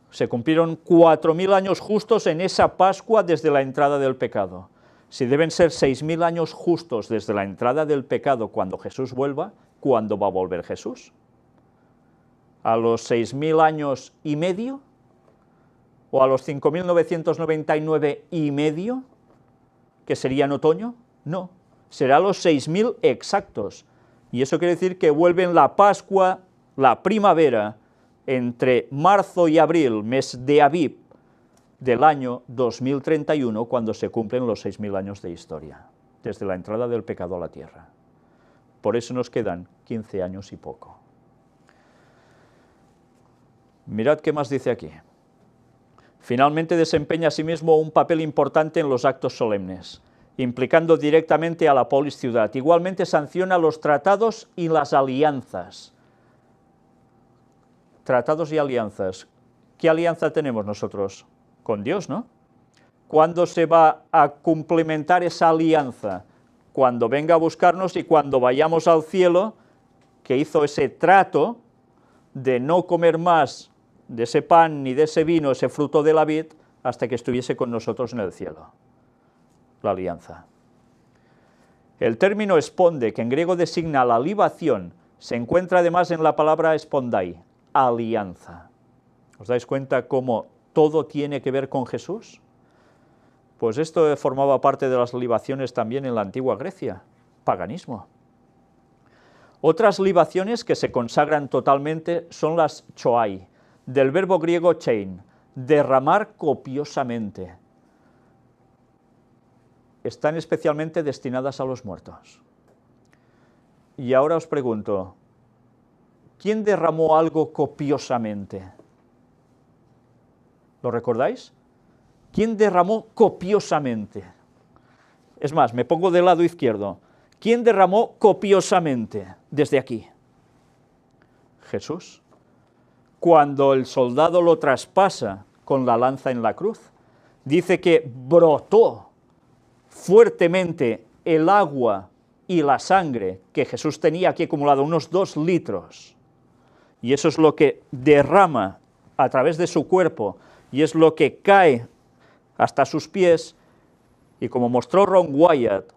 Se cumplieron 4000 años justos en esa Pascua desde la entrada del pecado. Si deben ser 6000 años justos desde la entrada del pecado cuando Jesús vuelva, ¿cuándo va a volver Jesús? ¿A los 6000 años y medio? ¿O a los 5999 y medio, que sería en otoño? No, será a los 6000 exactos. Y eso quiere decir que vuelve en la Pascua, la primavera, entre marzo y abril, mes de Aviv, del año 2031, cuando se cumplen los 6000 años de historia, desde la entrada del pecado a la tierra. Por eso nos quedan 15 años y poco. Mirad qué más dice aquí. Finalmente desempeña asimismo un papel importante en los actos solemnes, implicando directamente a la polis ciudad. Igualmente sanciona los tratados y las alianzas. Tratados y alianzas. ¿Qué alianza tenemos nosotros? Con Dios, ¿no? ¿Cuándo se va a cumplimentar esa alianza? Cuando venga a buscarnos y cuando vayamos al cielo, que hizo ese trato de no comer más de ese pan ni de ese vino, ese fruto de la vid, hasta que estuviese con nosotros en el cielo. La alianza. El término esponde, que en griego designa la libación, se encuentra además en la palabra espondai, alianza. ¿Os dais cuenta cómo todo tiene que ver con Jesús? Pues esto formaba parte de las libaciones también en la antigua Grecia, paganismo. Otras libaciones que se consagran totalmente son las choai, del verbo griego chein, derramar copiosamente. Están especialmente destinadas a los muertos. Y ahora os pregunto, ¿quién derramó algo copiosamente? ¿Lo recordáis? ¿Quién derramó copiosamente? Es más, me pongo del lado izquierdo. ¿Quién derramó copiosamente desde aquí? Jesús. Cuando el soldado lo traspasa con la lanza en la cruz, dice que brotó fuertemente el agua y la sangre que Jesús tenía aquí acumulado, unos 2 litros. Y eso es lo que derrama a través de su cuerpo, y es lo que cae hasta sus pies, y como mostró Ron Wyatt,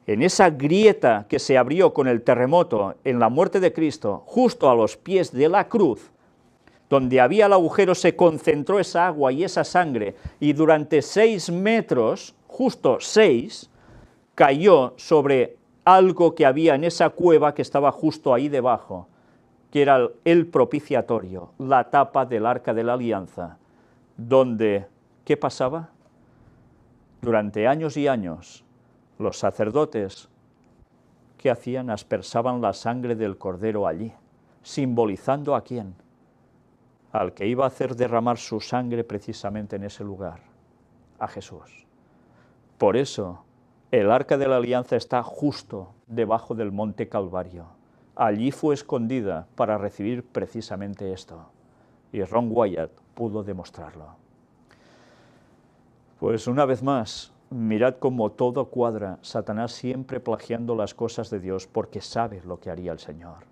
en esa grieta que se abrió con el terremoto en la muerte de Cristo, justo a los pies de la cruz, Donde había el agujero se concentró esa agua y esa sangre, y durante 6 metros, justo 6, cayó sobre algo que había en esa cueva que estaba justo ahí debajo, que era el propiciatorio, la tapa del Arca de la Alianza, donde, ¿qué pasaba? Durante años y años, los sacerdotes, ¿qué hacían? Aspersaban la sangre del Cordero allí, simbolizando ¿a quién? Al que iba a hacer derramar su sangre precisamente en ese lugar, a Jesús. Por eso, el Arca de la Alianza está justo debajo del Monte Calvario. Allí fue escondida para recibir precisamente esto. Y Ron Wyatt pudo demostrarlo. Pues una vez más, mirad cómo todo cuadra, Satanás siempre plagiando las cosas de Dios porque sabe lo que haría el Señor.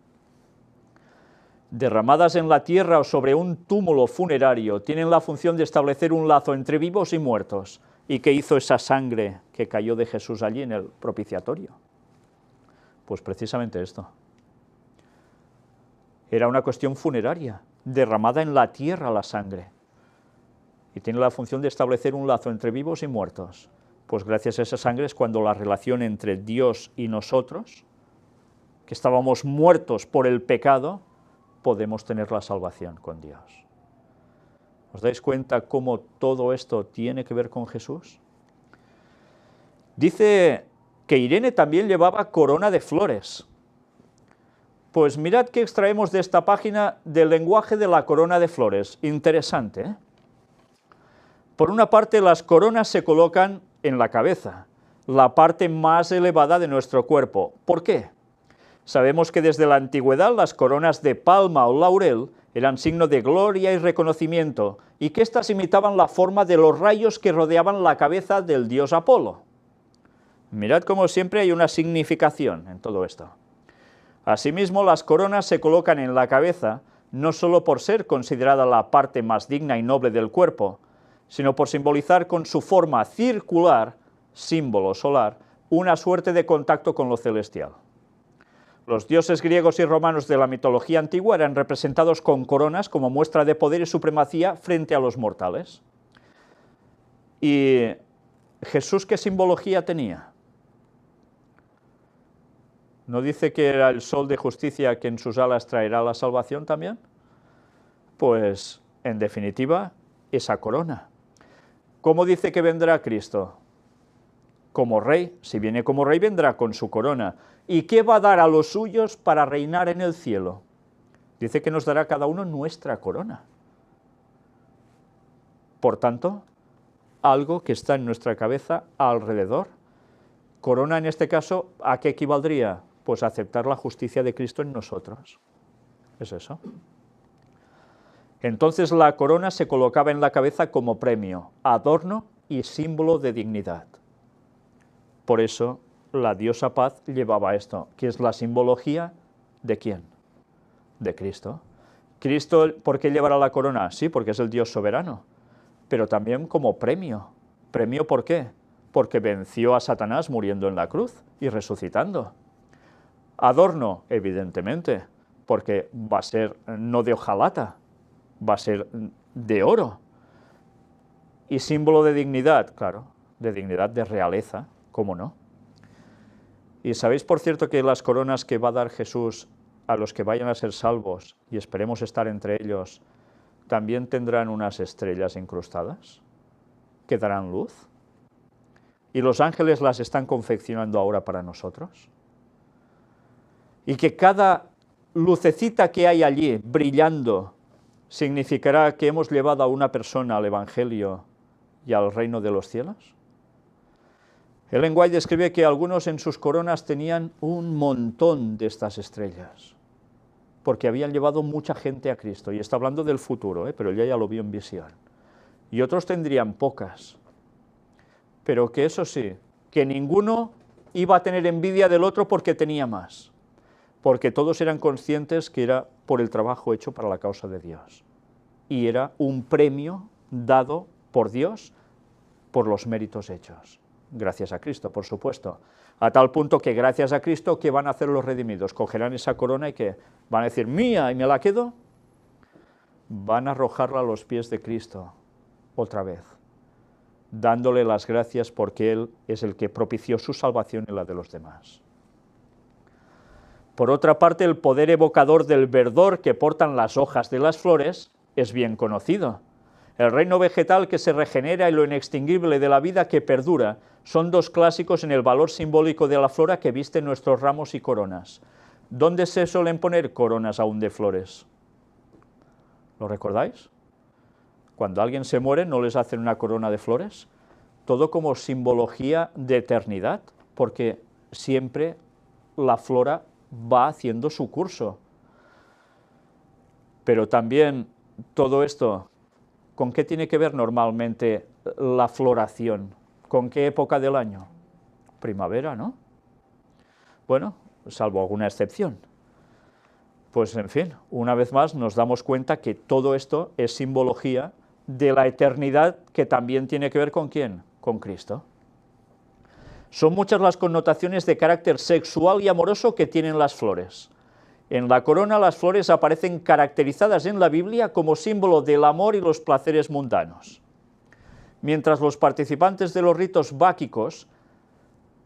Derramadas en la tierra o sobre un túmulo funerario, tienen la función de establecer un lazo entre vivos y muertos. ¿Y qué hizo esa sangre que cayó de Jesús allí en el propiciatorio? Pues precisamente esto. Era una cuestión funeraria, derramada en la tierra la sangre. Y tiene la función de establecer un lazo entre vivos y muertos. Pues gracias a esa sangre es cuando la relación entre Dios y nosotros, que estábamos muertos por el pecado, podemos tener la salvación con Dios. ¿Os dais cuenta cómo todo esto tiene que ver con Jesús? Dice que Irene también llevaba corona de flores. Pues mirad qué extraemos de esta página del lenguaje de la corona de flores. Interesante, ¿eh? Por una parte, las coronas se colocan en la cabeza, la parte más elevada de nuestro cuerpo. ¿Por qué? Sabemos que desde la antigüedad las coronas de palma o laurel eran signo de gloria y reconocimiento, y que éstas imitaban la forma de los rayos que rodeaban la cabeza del dios Apolo. Mirad cómo siempre hay una significación en todo esto. Asimismo, las coronas se colocan en la cabeza no solo por ser considerada la parte más digna y noble del cuerpo, sino por simbolizar con su forma circular, símbolo solar, una suerte de contacto con lo celestial. Los dioses griegos y romanos de la mitología antigua eran representados con coronas como muestra de poder y supremacía frente a los mortales. ¿Y Jesús qué simbología tenía? ¿No dice que era el sol de justicia que en sus alas traerá la salvación también? Pues, en definitiva, esa corona. ¿Cómo dice que vendrá Cristo? Como rey. Si viene como rey, vendrá con su corona. ¿Y qué va a dar a los suyos para reinar en el cielo? Dice que nos dará cada uno nuestra corona. Por tanto, algo que está en nuestra cabeza alrededor. Corona, en este caso, ¿a qué equivaldría? Pues a aceptar la justicia de Cristo en nosotros. Es eso. Entonces la corona se colocaba en la cabeza como premio, adorno y símbolo de dignidad. Por eso la diosa Paz llevaba esto, que es la simbología ¿de quién? De Cristo. Cristo, ¿por qué llevará la corona? Sí, porque es el Dios soberano, pero también como premio. ¿Premio por qué? Porque venció a Satanás muriendo en la cruz y resucitando. Adorno, evidentemente, porque va a ser no de hojalata, va a ser de oro. Y símbolo de dignidad, claro, de dignidad, de realeza, ¿cómo no? Y sabéis, por cierto, que las coronas que va a dar Jesús a los que vayan a ser salvos, y esperemos estar entre ellos, también tendrán unas estrellas incrustadas, que darán luz. Y los ángeles las están confeccionando ahora para nosotros. Y que cada lucecita que hay allí brillando significará que hemos llevado a una persona al Evangelio y al reino de los cielos. Ellen White describe que algunos en sus coronas tenían un montón de estas estrellas, porque habían llevado mucha gente a Cristo, y está hablando del futuro, pero ella ya lo vio en visión. Y otros tendrían pocas, pero que eso sí, que ninguno iba a tener envidia del otro porque tenía más, porque todos eran conscientes que era por el trabajo hecho para la causa de Dios, y era un premio dado por Dios por los méritos hechos, gracias a Cristo, por supuesto, a tal punto que gracias a Cristo, ¿qué van a hacer los redimidos? Cogerán esa corona y que van a decir, mía, y me la quedo. van a arrojarla a los pies de Cristo otra vez, dándole las gracias porque Él es el que propició su salvación y la de los demás. Por otra parte, el poder evocador del verdor que portan las hojas de las flores es bien conocido. El reino vegetal que se regenera y lo inextinguible de la vida que perdura son dos clásicos en el valor simbólico de la flora que visten nuestros ramos y coronas. ¿Dónde se suelen poner coronas aún de flores? ¿Lo recordáis? Cuando alguien se muere, ¿no les hacen una corona de flores? Todo como simbología de eternidad, porque siempre la flora va haciendo su curso. Pero también todo esto, ¿con qué tiene que ver normalmente la floración? ¿Con qué época del año? Primavera, ¿no? Bueno, salvo alguna excepción. Pues en fin, una vez más nos damos cuenta que todo esto es simbología de la eternidad que también tiene que ver ¿con quién? Con Cristo. Son muchas las connotaciones de carácter sexual y amoroso que tienen las flores. En la corona las flores aparecen caracterizadas en la Biblia como símbolo del amor y los placeres mundanos. Mientras los participantes de los ritos báquicos,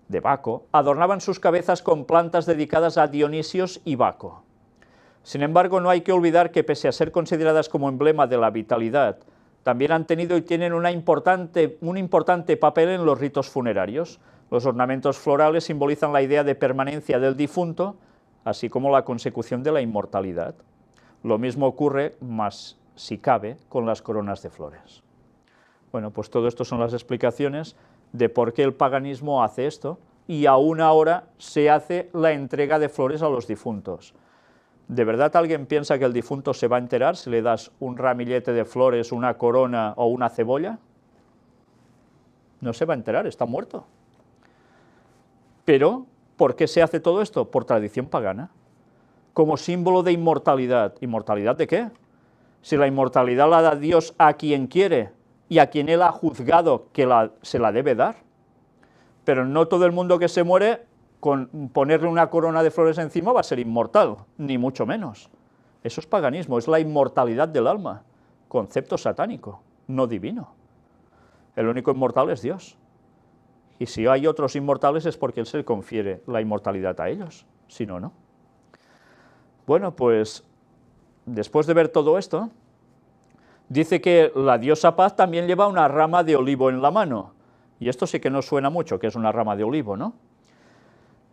de Baco, adornaban sus cabezas con plantas dedicadas a Dionisios y Baco. Sin embargo, no hay que olvidar que pese a ser consideradas como emblema de la vitalidad, también han tenido y tienen un importante papel en los ritos funerarios. Los ornamentos florales simbolizan la idea de permanencia del difunto, así como la consecución de la inmortalidad. Lo mismo ocurre, más si cabe, con las coronas de flores. Bueno, pues todo esto son las explicaciones de por qué el paganismo hace esto, y aún ahora se hace la entrega de flores a los difuntos. ¿De verdad alguien piensa que el difunto se va a enterar si le das un ramillete de flores, una corona o una cebolla? No se va a enterar, está muerto. Pero, ¿por qué se hace todo esto? Por tradición pagana, como símbolo de inmortalidad. ¿Inmortalidad de qué? Si la inmortalidad la da Dios a quien quiere y a quien Él ha juzgado que se la debe dar. Pero no todo el mundo que se muere, con ponerle una corona de flores encima, va a ser inmortal, ni mucho menos. Eso es paganismo, es la inmortalidad del alma, concepto satánico, no divino. El único inmortal es Dios. Y si hay otros inmortales es porque Él se le confiere la inmortalidad a ellos, si no, no. Bueno, pues, después de ver todo esto, dice que la diosa Paz también lleva una rama de olivo en la mano. Y esto sí que nos suena mucho, que es una rama de olivo, ¿no?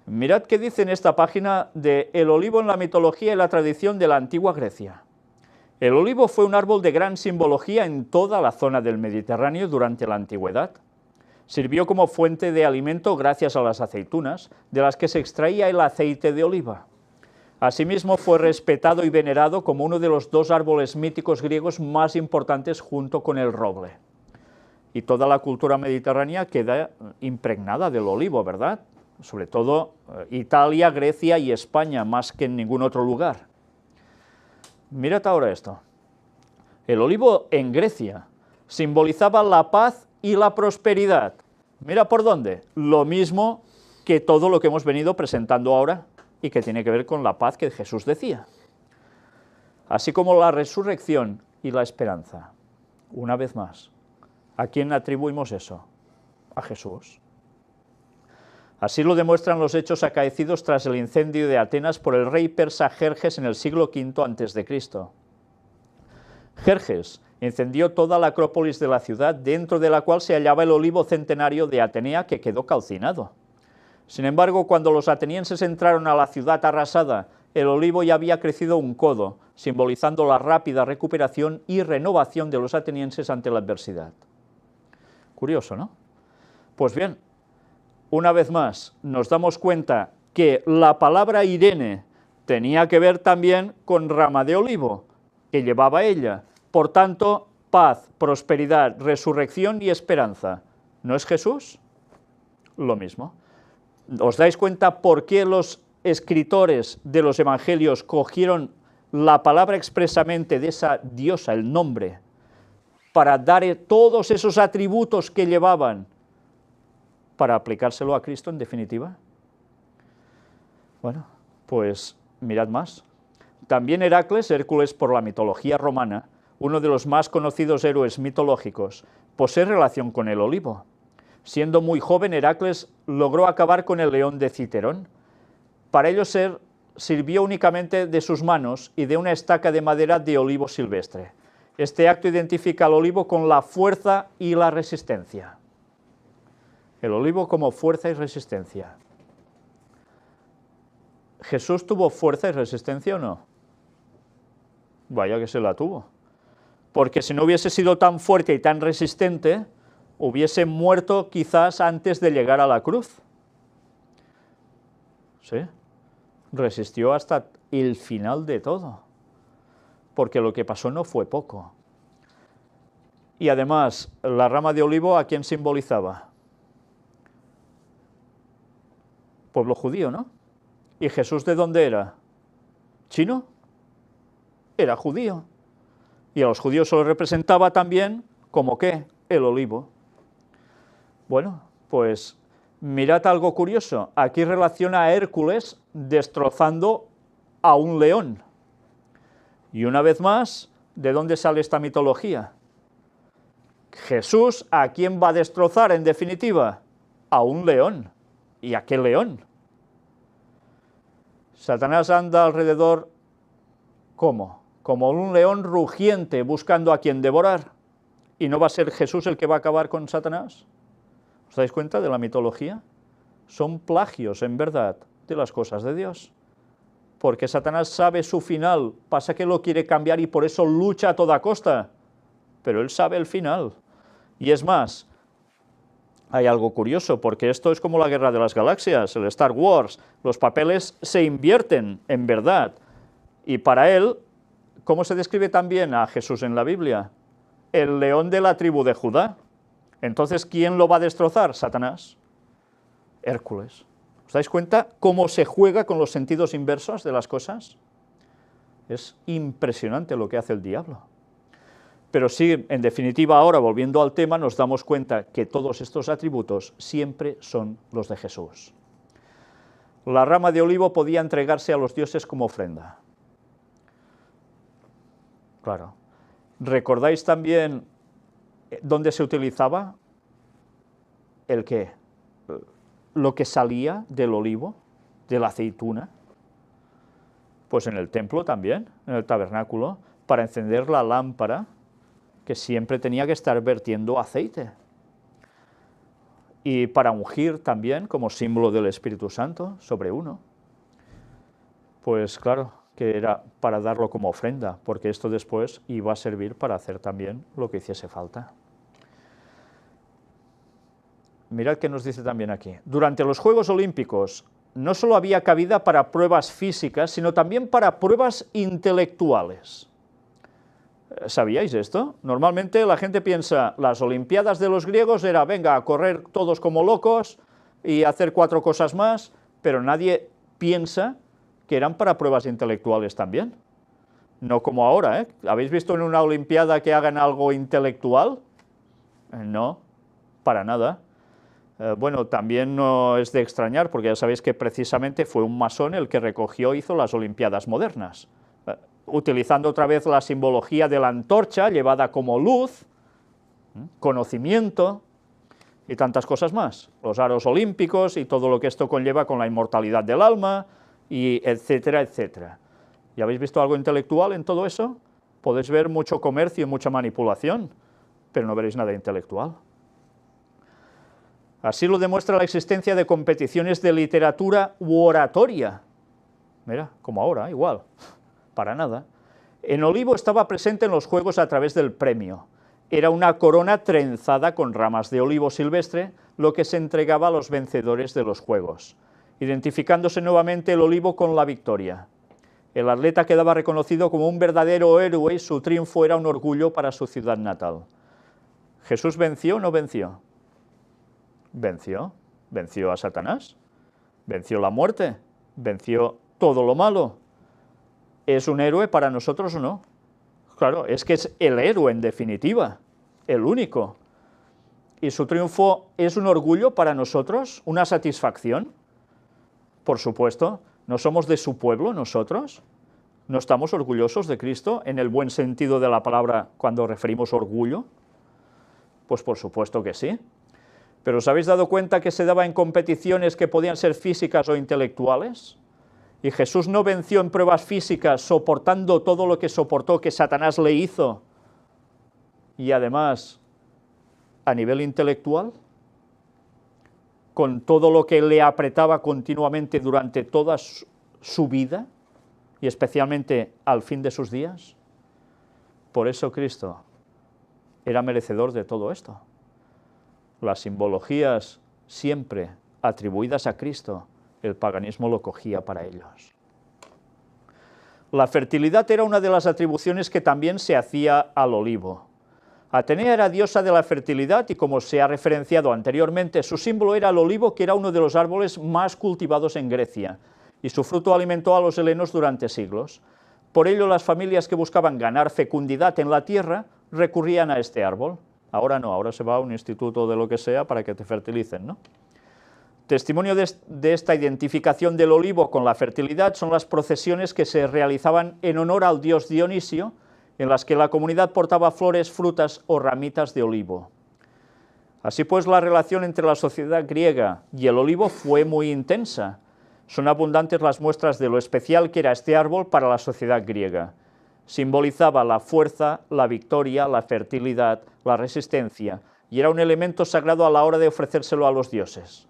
Mirad qué dice en esta página de el olivo en la mitología y la tradición de la antigua Grecia. El olivo fue un árbol de gran simbología en toda la zona del Mediterráneo durante la antigüedad. Sirvió como fuente de alimento gracias a las aceitunas, de las que se extraía el aceite de oliva. Asimismo, fue respetado y venerado como uno de los dos árboles míticos griegos más importantes junto con el roble. Y toda la cultura mediterránea queda impregnada del olivo, ¿verdad? Sobre todo Italia, Grecia y España, más que en ningún otro lugar. Mirad ahora esto. El olivo en Grecia simbolizaba la paz y la prosperidad. Mira por dónde. Lo mismo que todo lo que hemos venido presentando ahora y que tiene que ver con la paz que Jesús decía. Así como la resurrección y la esperanza. Una vez más, ¿a quién atribuimos eso? A Jesús. Así lo demuestran los hechos acaecidos tras el incendio de Atenas por el rey persa Jerjes en el siglo V a.C. Jerjes incendió toda la acrópolis de la ciudad, dentro de la cual se hallaba el olivo centenario de Atenea, que quedó calcinado. Sin embargo, cuando los atenienses entraron a la ciudad arrasada, el olivo ya había crecido un codo, simbolizando la rápida recuperación y renovación de los atenienses ante la adversidad. Curioso, ¿no? Pues bien, una vez más, nos damos cuenta que la palabra Irene tenía que ver también con rama de olivo, que llevaba ella. Por tanto, paz, prosperidad, resurrección y esperanza. ¿No es Jesús? Lo mismo. ¿Os dais cuenta por qué los escritores de los evangelios cogieron la palabra expresamente de esa diosa, el nombre, para dar todos esos atributos que llevaban, para aplicárselo a Cristo en definitiva? Bueno, pues mirad más. También Heracles, Hércules por la mitología romana, uno de los más conocidos héroes mitológicos, posee relación con el olivo. Siendo muy joven, Heracles logró acabar con el león de Citerón. Para ello sirvió únicamente de sus manos y de una estaca de madera de olivo silvestre. Este acto identifica al olivo con la fuerza y la resistencia. El olivo como fuerza y resistencia. ¿Jesús tuvo fuerza y resistencia o no? Vaya que se la tuvo. Porque si no hubiese sido tan fuerte y tan resistente, hubiese muerto quizás antes de llegar a la cruz. ¿Sí? Resistió hasta el final de todo, porque lo que pasó no fue poco. Y además, la rama de olivo, ¿a quién simbolizaba? Pueblo judío, ¿no? ¿Y Jesús de dónde era? ¿Chino? Era judío. Y a los judíos se los representaba también, ¿como qué? El olivo. Bueno, pues mirad algo curioso. Aquí relaciona a Hércules destrozando a un león. Y una vez más, ¿de dónde sale esta mitología? Jesús, ¿a quién va a destrozar en definitiva? A un león. ¿Y a qué león? Satanás anda alrededor, ¿cómo? Como un león rugiente buscando a quien devorar. ¿Y no va a ser Jesús el que va a acabar con Satanás? ¿Os dais cuenta de la mitología? Son plagios, en verdad, de las cosas de Dios. Porque Satanás sabe su final, pasa que lo quiere cambiar y por eso lucha a toda costa. Pero él sabe el final. Y es más, hay algo curioso, porque esto es como la Guerra de las Galaxias, el Star Wars. Los papeles se invierten, en verdad. Y para él, ¿cómo se describe también a Jesús en la Biblia? El león de la tribu de Judá. Entonces, ¿quién lo va a destrozar? Satanás. Hércules. ¿Os dais cuenta cómo se juega con los sentidos inversos de las cosas? Es impresionante lo que hace el diablo. Pero sí, en definitiva, ahora, volviendo al tema, nos damos cuenta que todos estos atributos siempre son los de Jesús. La rama de olivo podía entregarse a los dioses como ofrenda. Claro. ¿Recordáis también dónde se utilizaba? ¿El qué? Lo que salía del olivo, de la aceituna. Pues en el templo también, en el tabernáculo, para encender la lámpara, que siempre tenía que estar vertiendo aceite. Y para ungir también, como símbolo del Espíritu Santo, sobre uno. Pues claro, que era para darlo como ofrenda, porque esto después iba a servir para hacer también lo que hiciese falta. Mirad qué nos dice también aquí. Durante los Juegos Olímpicos no solo había cabida para pruebas físicas, sino también para pruebas intelectuales. ¿Sabíais esto? Normalmente la gente piensa, las Olimpiadas de los griegos era, venga, a correr todos como locos y hacer 4 cosas más, pero nadie piensa que eran para pruebas intelectuales también. No como ahora, ¿eh? ¿Habéis visto en una Olimpiada que hagan algo intelectual? No, para nada. Bueno, también no es de extrañar, porque ya sabéis que precisamente fue un masón el que recogió, hizo las Olimpiadas modernas, utilizando otra vez la simbología de la antorcha, llevada como luz, conocimiento y tantas cosas más, los aros olímpicos y todo lo que esto conlleva con la inmortalidad del alma, y etcétera, etcétera. ¿Y habéis visto algo intelectual en todo eso? Podéis ver mucho comercio y mucha manipulación, pero no veréis nada intelectual. Así lo demuestra la existencia de competiciones de literatura u oratoria. Mira, como ahora, igual, para nada. En olivo estaba presente en los juegos a través del premio. Era una corona trenzada con ramas de olivo silvestre, lo que se entregaba a los vencedores de los juegos, identificándose nuevamente el olivo con la victoria. El atleta quedaba reconocido como un verdadero héroe y su triunfo era un orgullo para su ciudad natal. ¿Jesús venció o no venció? Venció. Venció a Satanás, venció la muerte, venció todo lo malo. ¿Es un héroe para nosotros o no? Claro, es que es el héroe en definitiva, el único. ¿Y su triunfo es un orgullo para nosotros? ¿Una satisfacción? Por supuesto, ¿no somos de su pueblo nosotros? ¿No estamos orgullosos de Cristo en el buen sentido de la palabra cuando referimos orgullo? Pues por supuesto que sí. ¿Pero os habéis dado cuenta que se daba en competiciones que podían ser físicas o intelectuales? Y Jesús no venció en pruebas físicas soportando todo lo que soportó que Satanás le hizo. Y además, a nivel intelectual, con todo lo que le apretaba continuamente durante toda su vida, y especialmente al fin de sus días. Por eso Cristo era merecedor de todo esto. Las simbologías siempre atribuidas a Cristo, el paganismo lo cogía para ellos. La fertilidad era una de las atribuciones que también se hacía al olivo. Atenea era diosa de la fertilidad y, como se ha referenciado anteriormente, su símbolo era el olivo, que era uno de los árboles más cultivados en Grecia, y su fruto alimentó a los helenos durante siglos. Por ello, las familias que buscaban ganar fecundidad en la tierra recurrían a este árbol. Ahora no, ahora se va a un instituto de lo que sea para que te fertilicen, ¿no? Testimonio de esta identificación del olivo con la fertilidad son las procesiones que se realizaban en honor al dios Dionisio, en las que la comunidad portaba flores, frutas o ramitas de olivo. Así pues, la relación entre la sociedad griega y el olivo fue muy intensa. Son abundantes las muestras de lo especial que era este árbol para la sociedad griega. Simbolizaba la fuerza, la victoria, la fertilidad, la resistencia, y era un elemento sagrado a la hora de ofrecérselo a los dioses.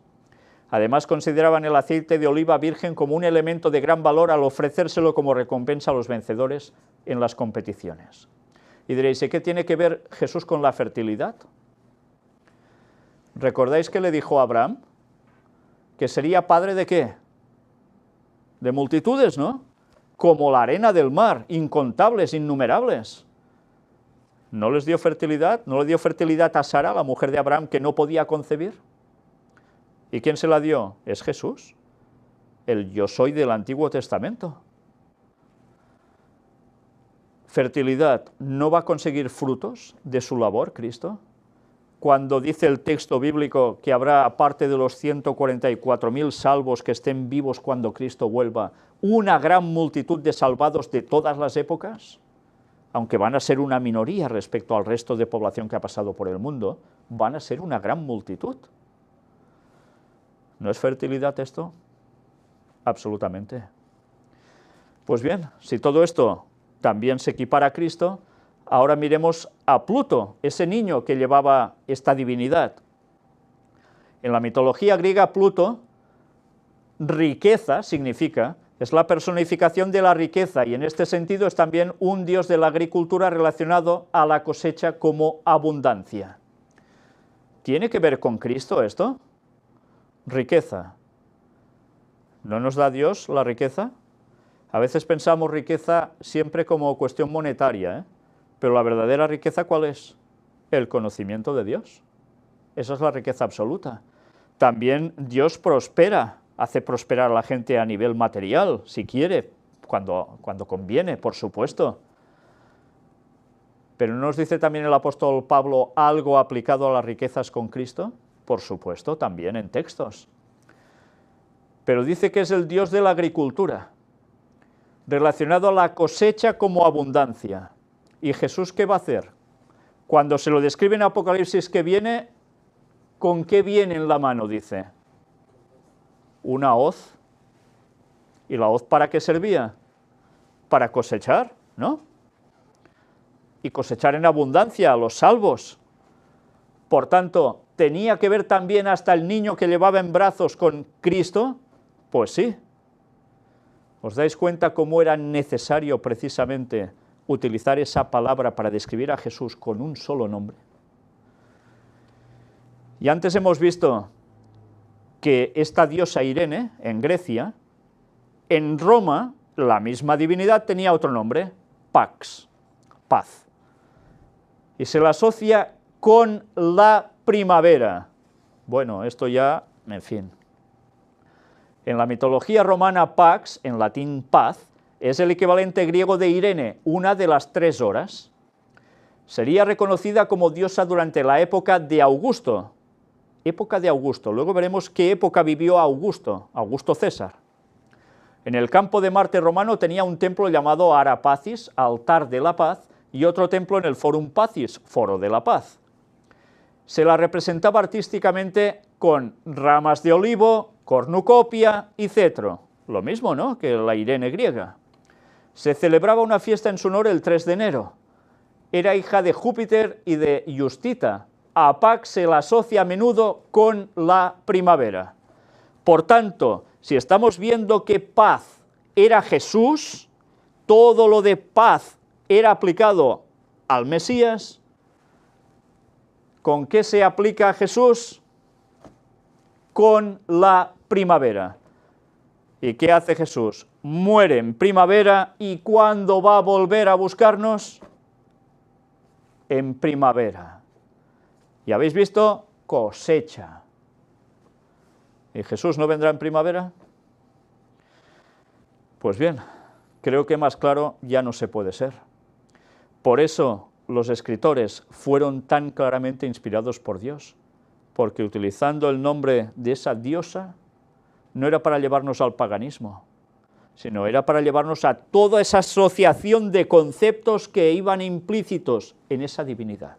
Además, consideraban el aceite de oliva virgen como un elemento de gran valor al ofrecérselo como recompensa a los vencedores en las competiciones. Y diréis, ¿y qué tiene que ver Jesús con la fertilidad? ¿Recordáis que le dijo a Abraham? Que sería padre ¿de qué? De multitudes, ¿no? Como la arena del mar, incontables, innumerables. ¿No les dio fertilidad? ¿No le dio fertilidad a Sara, la mujer de Abraham, que no podía concebir? ¿Y quién se la dio? Es Jesús, el yo soy del Antiguo Testamento. Fertilidad, ¿no va a conseguir frutos de su labor Cristo? Cuando dice el texto bíblico que habrá, aparte de los 144.000 salvos que estén vivos cuando Cristo vuelva, una gran multitud de salvados de todas las épocas, aunque van a ser una minoría respecto al resto de población que ha pasado por el mundo, van a ser una gran multitud. ¿No es fertilidad esto? Absolutamente. Pues bien, si todo esto también se equipara a Cristo, ahora miremos a Pluto, ese niño que llevaba esta divinidad. En la mitología griega, Pluto, riqueza significa, es la personificación de la riqueza, y en este sentido es también un dios de la agricultura relacionado a la cosecha como abundancia. ¿Tiene que ver con Cristo esto? Riqueza. ¿No nos da Dios la riqueza? A veces pensamos riqueza siempre como cuestión monetaria, ¿eh? Pero la verdadera riqueza, ¿cuál es? El conocimiento de Dios. Esa es la riqueza absoluta. También Dios prospera, hace prosperar a la gente a nivel material, si quiere, cuando conviene, por supuesto. ¿Pero no nos dice también el apóstol Pablo algo aplicado a las riquezas con Cristo? Por supuesto, también en textos. Pero dice que es el Dios de la agricultura, relacionado a la cosecha como abundancia. ¿Y Jesús qué va a hacer? Cuando se lo describe en Apocalipsis que viene, ¿con qué viene en la mano? Dice, una hoz. ¿Y la hoz para qué servía? Para cosechar, ¿no? Y cosechar en abundancia a los salvos. Por tanto, ¿tenía que ver también hasta el niño que llevaba en brazos con Cristo? Pues sí. ¿Os dais cuenta cómo era necesario precisamente utilizar esa palabra para describir a Jesús con un solo nombre? Y antes hemos visto que esta diosa Irene, en Grecia, en Roma, la misma divinidad tenía otro nombre, Pax, paz. Y se la asocia con la primavera. Bueno, esto ya, en fin. En la mitología romana, Pax, en latín paz, es el equivalente griego de Irene, una de las 3 horas. Sería reconocida como diosa durante la época de Augusto. Época de Augusto. Luego veremos qué época vivió Augusto César. En el campo de Marte romano tenía un templo llamado Ara Pacis, altar de la paz, y otro templo en el Forum Pacis, foro de la paz. Se la representaba artísticamente con ramas de olivo, cornucopia y cetro. Lo mismo, ¿no?, que la Irene griega. Se celebraba una fiesta en su honor el 3 de enero. Era hija de Júpiter y de Justita. A Pax se la asocia a menudo con la primavera. Por tanto, si estamos viendo que paz era Jesús, todo lo de paz era aplicado al Mesías, ¿con qué se aplica a Jesús? Con la primavera. ¿Y qué hace Jesús? Muere en primavera, ¿y cuándo va a volver a buscarnos? En primavera. ¿Y habéis visto? Cosecha. ¿Y Jesús no vendrá en primavera? Pues bien, creo que más claro ya no se puede ser. Por eso los escritores fueron tan claramente inspirados por Dios, porque utilizando el nombre de esa diosa, no era para llevarnos al paganismo, sino era para llevarnos a toda esa asociación de conceptos que iban implícitos en esa divinidad.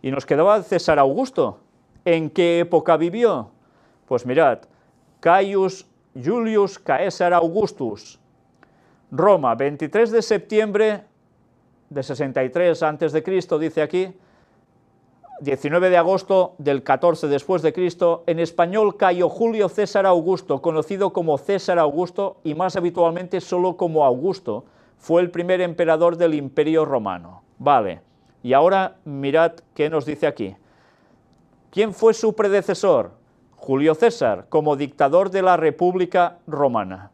Y nos quedaba César Augusto. ¿En qué época vivió? Pues mirad, Caius Julius Caesar Augustus, Roma, 23 de septiembre de 63 a.C., dice aquí, 19 de agosto del 14 después de Cristo, en español Cayo Julio César Augusto, conocido como César Augusto y más habitualmente solo como Augusto, fue el primer emperador del Imperio Romano. Vale, y ahora mirad qué nos dice aquí. ¿Quién fue su predecesor? Julio César, como dictador de la República Romana.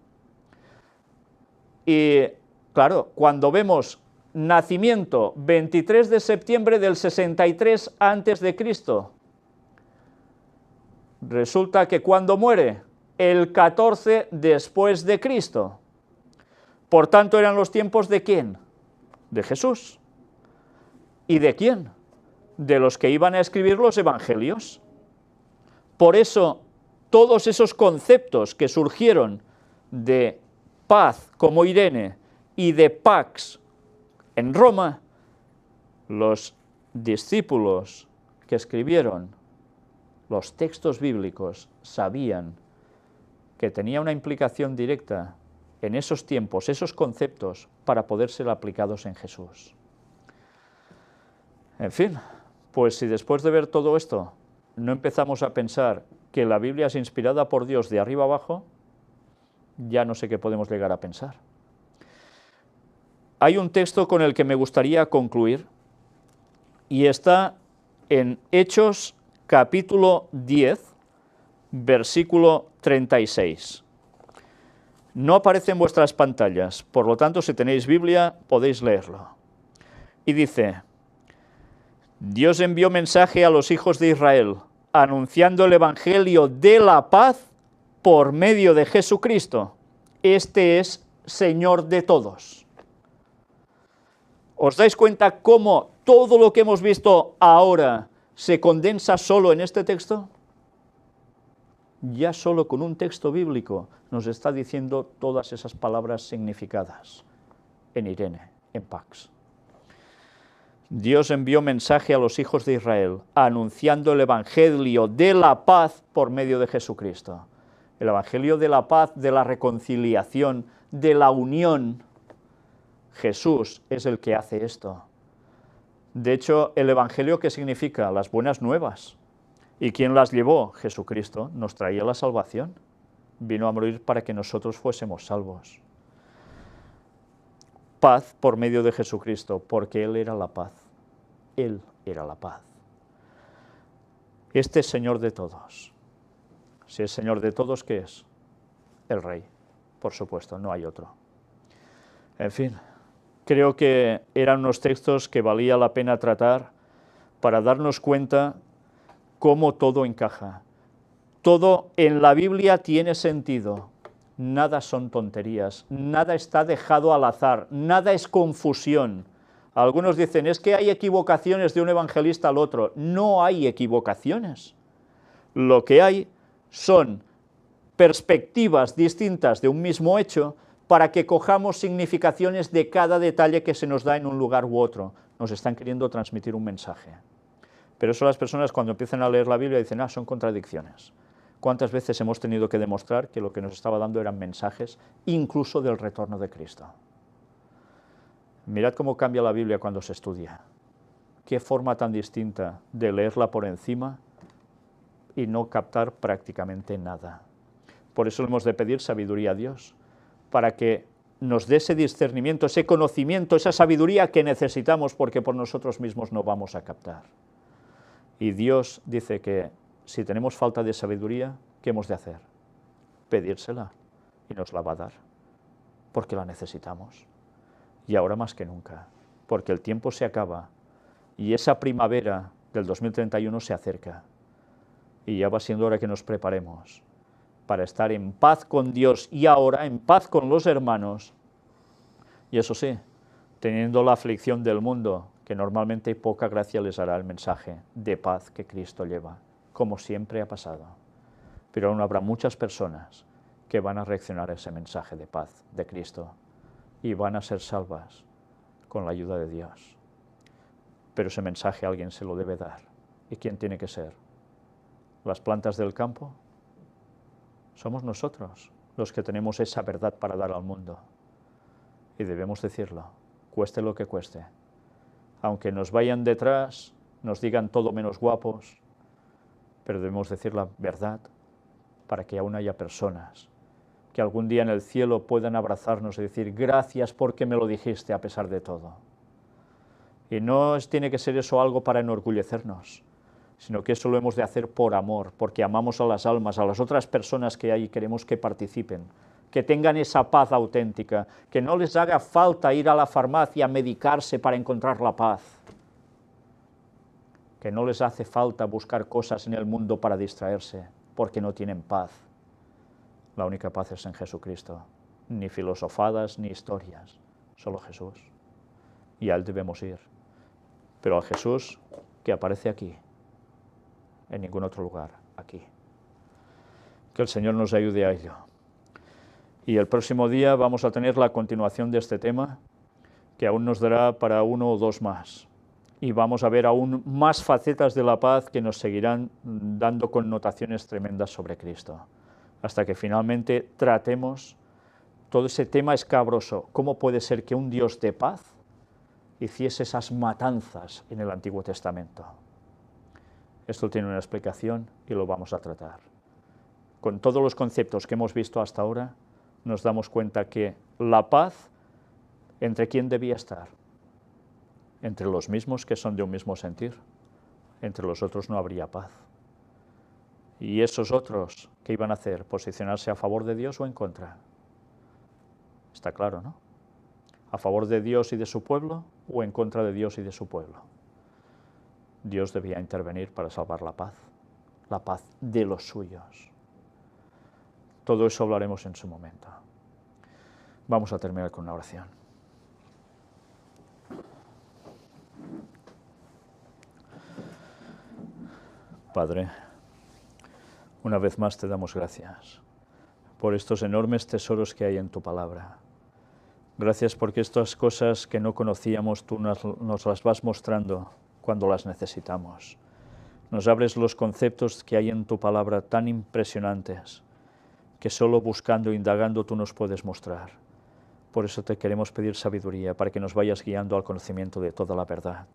Y claro, cuando vemos nacimiento 23 de septiembre del 63 a.C., resulta que cuando muere el 14 después de Cristo. Por tanto, eran los tiempos ¿de quién? De Jesús. ¿Y de quién? De los que iban a escribir los evangelios. Por eso, todos esos conceptos que surgieron de paz como Irene y de pax en Roma, los discípulos que escribieron los textos bíblicos sabían que tenía una implicación directa en esos tiempos, esos conceptos, para poder ser aplicados en Jesús. En fin, pues si después de ver todo esto no empezamos a pensar que la Biblia es inspirada por Dios de arriba abajo, ya no sé qué podemos llegar a pensar. Hay un texto con el que me gustaría concluir y está en Hechos capítulo 10, versículo 36. No aparece en vuestras pantallas, por lo tanto, si tenéis Biblia, podéis leerlo. Y dice: Dios envió mensaje a los hijos de Israel, anunciando el evangelio de la paz por medio de Jesucristo. Este es Señor de todos. ¿Os dais cuenta cómo todo lo que hemos visto ahora se condensa solo en este texto? Ya solo con un texto bíblico nos está diciendo todas esas palabras significadas en Irene, en Pax. Dios envió mensaje a los hijos de Israel, anunciando el evangelio de la paz por medio de Jesucristo. El evangelio de la paz, de la reconciliación, de la unión. Jesús es el que hace esto. De hecho, el evangelio, ¿qué significa? Las buenas nuevas. ¿Y quién las llevó? Jesucristo nos traía la salvación. Vino a morir para que nosotros fuésemos salvos. Paz por medio de Jesucristo, porque Él era la paz. Él era la paz. Este es Señor de todos. Si es Señor de todos, ¿qué es? El Rey, por supuesto, no hay otro. En fin, creo que eran unos textos que valía la pena tratar para darnos cuenta cómo todo encaja. Todo en la Biblia tiene sentido. Nada son tonterías, nada está dejado al azar, nada es confusión. Algunos dicen, es que hay equivocaciones de un evangelista al otro. No hay equivocaciones. Lo que hay son perspectivas distintas de un mismo hecho para que cojamos significaciones de cada detalle que se nos da en un lugar u otro. Nos están queriendo transmitir un mensaje. Pero eso las personas cuando empiezan a leer la Biblia dicen, son contradicciones. ¿Cuántas veces hemos tenido que demostrar que lo que nos estaba dando eran mensajes, incluso del retorno de Cristo? Mirad cómo cambia la Biblia cuando se estudia. Qué forma tan distinta de leerla por encima y no captar prácticamente nada. Por eso hemos de pedir sabiduría a Dios, para que nos dé ese discernimiento, ese conocimiento, esa sabiduría que necesitamos, porque por nosotros mismos no vamos a captar. Y Dios dice que si tenemos falta de sabiduría, ¿qué hemos de hacer? Pedírsela, y nos la va a dar, porque la necesitamos. Y ahora más que nunca, porque el tiempo se acaba, y esa primavera del 2031 se acerca, y ya va siendo hora que nos preparemos para estar en paz con Dios y ahora en paz con los hermanos, y eso sí, teniendo la aflicción del mundo, que normalmente poca gracia les hará el mensaje de paz que Cristo lleva, como siempre ha pasado. Pero aún habrá muchas personas que van a reaccionar a ese mensaje de paz de Cristo y van a ser salvas con la ayuda de Dios. Pero ese mensaje alguien se lo debe dar. ¿Y quién tiene que ser? ¿Las plantas del campo? Somos nosotros los que tenemos esa verdad para dar al mundo. Y debemos decirlo, cueste lo que cueste. Aunque nos vayan detrás, nos digan todo menos guapos, pero debemos decir la verdad para que aún haya personas que algún día en el cielo puedan abrazarnos y decir gracias porque me lo dijiste a pesar de todo. Y no tiene que ser eso algo para enorgullecernos, sino que eso lo hemos de hacer por amor, porque amamos a las almas, a las otras personas que hay y queremos que participen, que tengan esa paz auténtica, que no les haga falta ir a la farmacia a medicarse para encontrar la paz, que no les hace falta buscar cosas en el mundo para distraerse, porque no tienen paz. La única paz es en Jesucristo, ni filosofadas ni historias, solo Jesús. Y a Él debemos ir, pero a Jesús que aparece aquí, en ningún otro lugar, aquí. Que el Señor nos ayude a ello. Y el próximo día vamos a tener la continuación de este tema, que aún nos dará para 1 o 2 más. Y vamos a ver aún más facetas de la paz que nos seguirán dando connotaciones tremendas sobre Cristo, hasta que finalmente tratemos todo ese tema escabroso. ¿Cómo puede ser que un Dios de paz hiciese esas matanzas en el Antiguo Testamento? Esto tiene una explicación y lo vamos a tratar. Con todos los conceptos que hemos visto hasta ahora, nos damos cuenta que la paz, ¿entre quién debía estar? Entre los mismos que son de un mismo sentir. Entre los otros no habría paz. ¿Y esos otros qué iban a hacer? ¿Posicionarse a favor de Dios o en contra? Está claro, ¿no? ¿A favor de Dios y de su pueblo o en contra de Dios y de su pueblo? Dios debía intervenir para salvar la paz de los suyos. Todo eso hablaremos en su momento. Vamos a terminar con una oración. Padre, una vez más te damos gracias por estos enormes tesoros que hay en tu palabra. Gracias porque estas cosas que no conocíamos tú nos las vas mostrando cuando las necesitamos. Nos abres los conceptos que hay en tu palabra tan impresionantes que solo buscando e indagando tú nos puedes mostrar. Por eso te queremos pedir sabiduría para que nos vayas guiando al conocimiento de toda la verdad.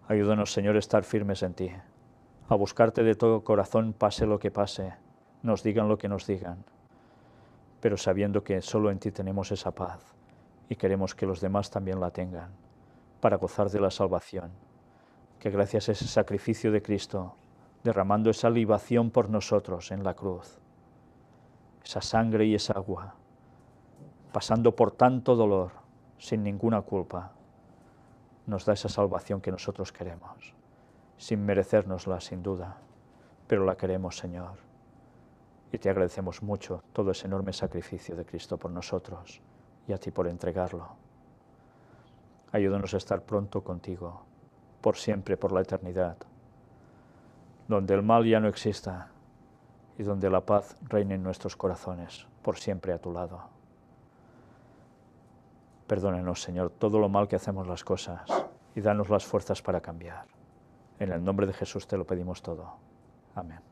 Ayúdanos, Señor, a estar firmes en ti, a buscarte de todo corazón, pase lo que pase, nos digan lo que nos digan, pero sabiendo que solo en ti tenemos esa paz y queremos que los demás también la tengan, para gozar de la salvación, que gracias a ese sacrificio de Cristo, derramando esa libación por nosotros en la cruz, esa sangre y esa agua, pasando por tanto dolor, sin ninguna culpa, nos da esa salvación que nosotros queremos, sin merecérnosla sin duda, pero la queremos, Señor. Y te agradecemos mucho todo ese enorme sacrificio de Cristo por nosotros y a ti por entregarlo. Ayúdanos a estar pronto contigo, por siempre, por la eternidad, donde el mal ya no exista y donde la paz reine en nuestros corazones, por siempre a tu lado. Perdónanos, Señor, todo lo mal que hacemos las cosas y danos las fuerzas para cambiar. En el nombre de Jesús te lo pedimos todo. Amén.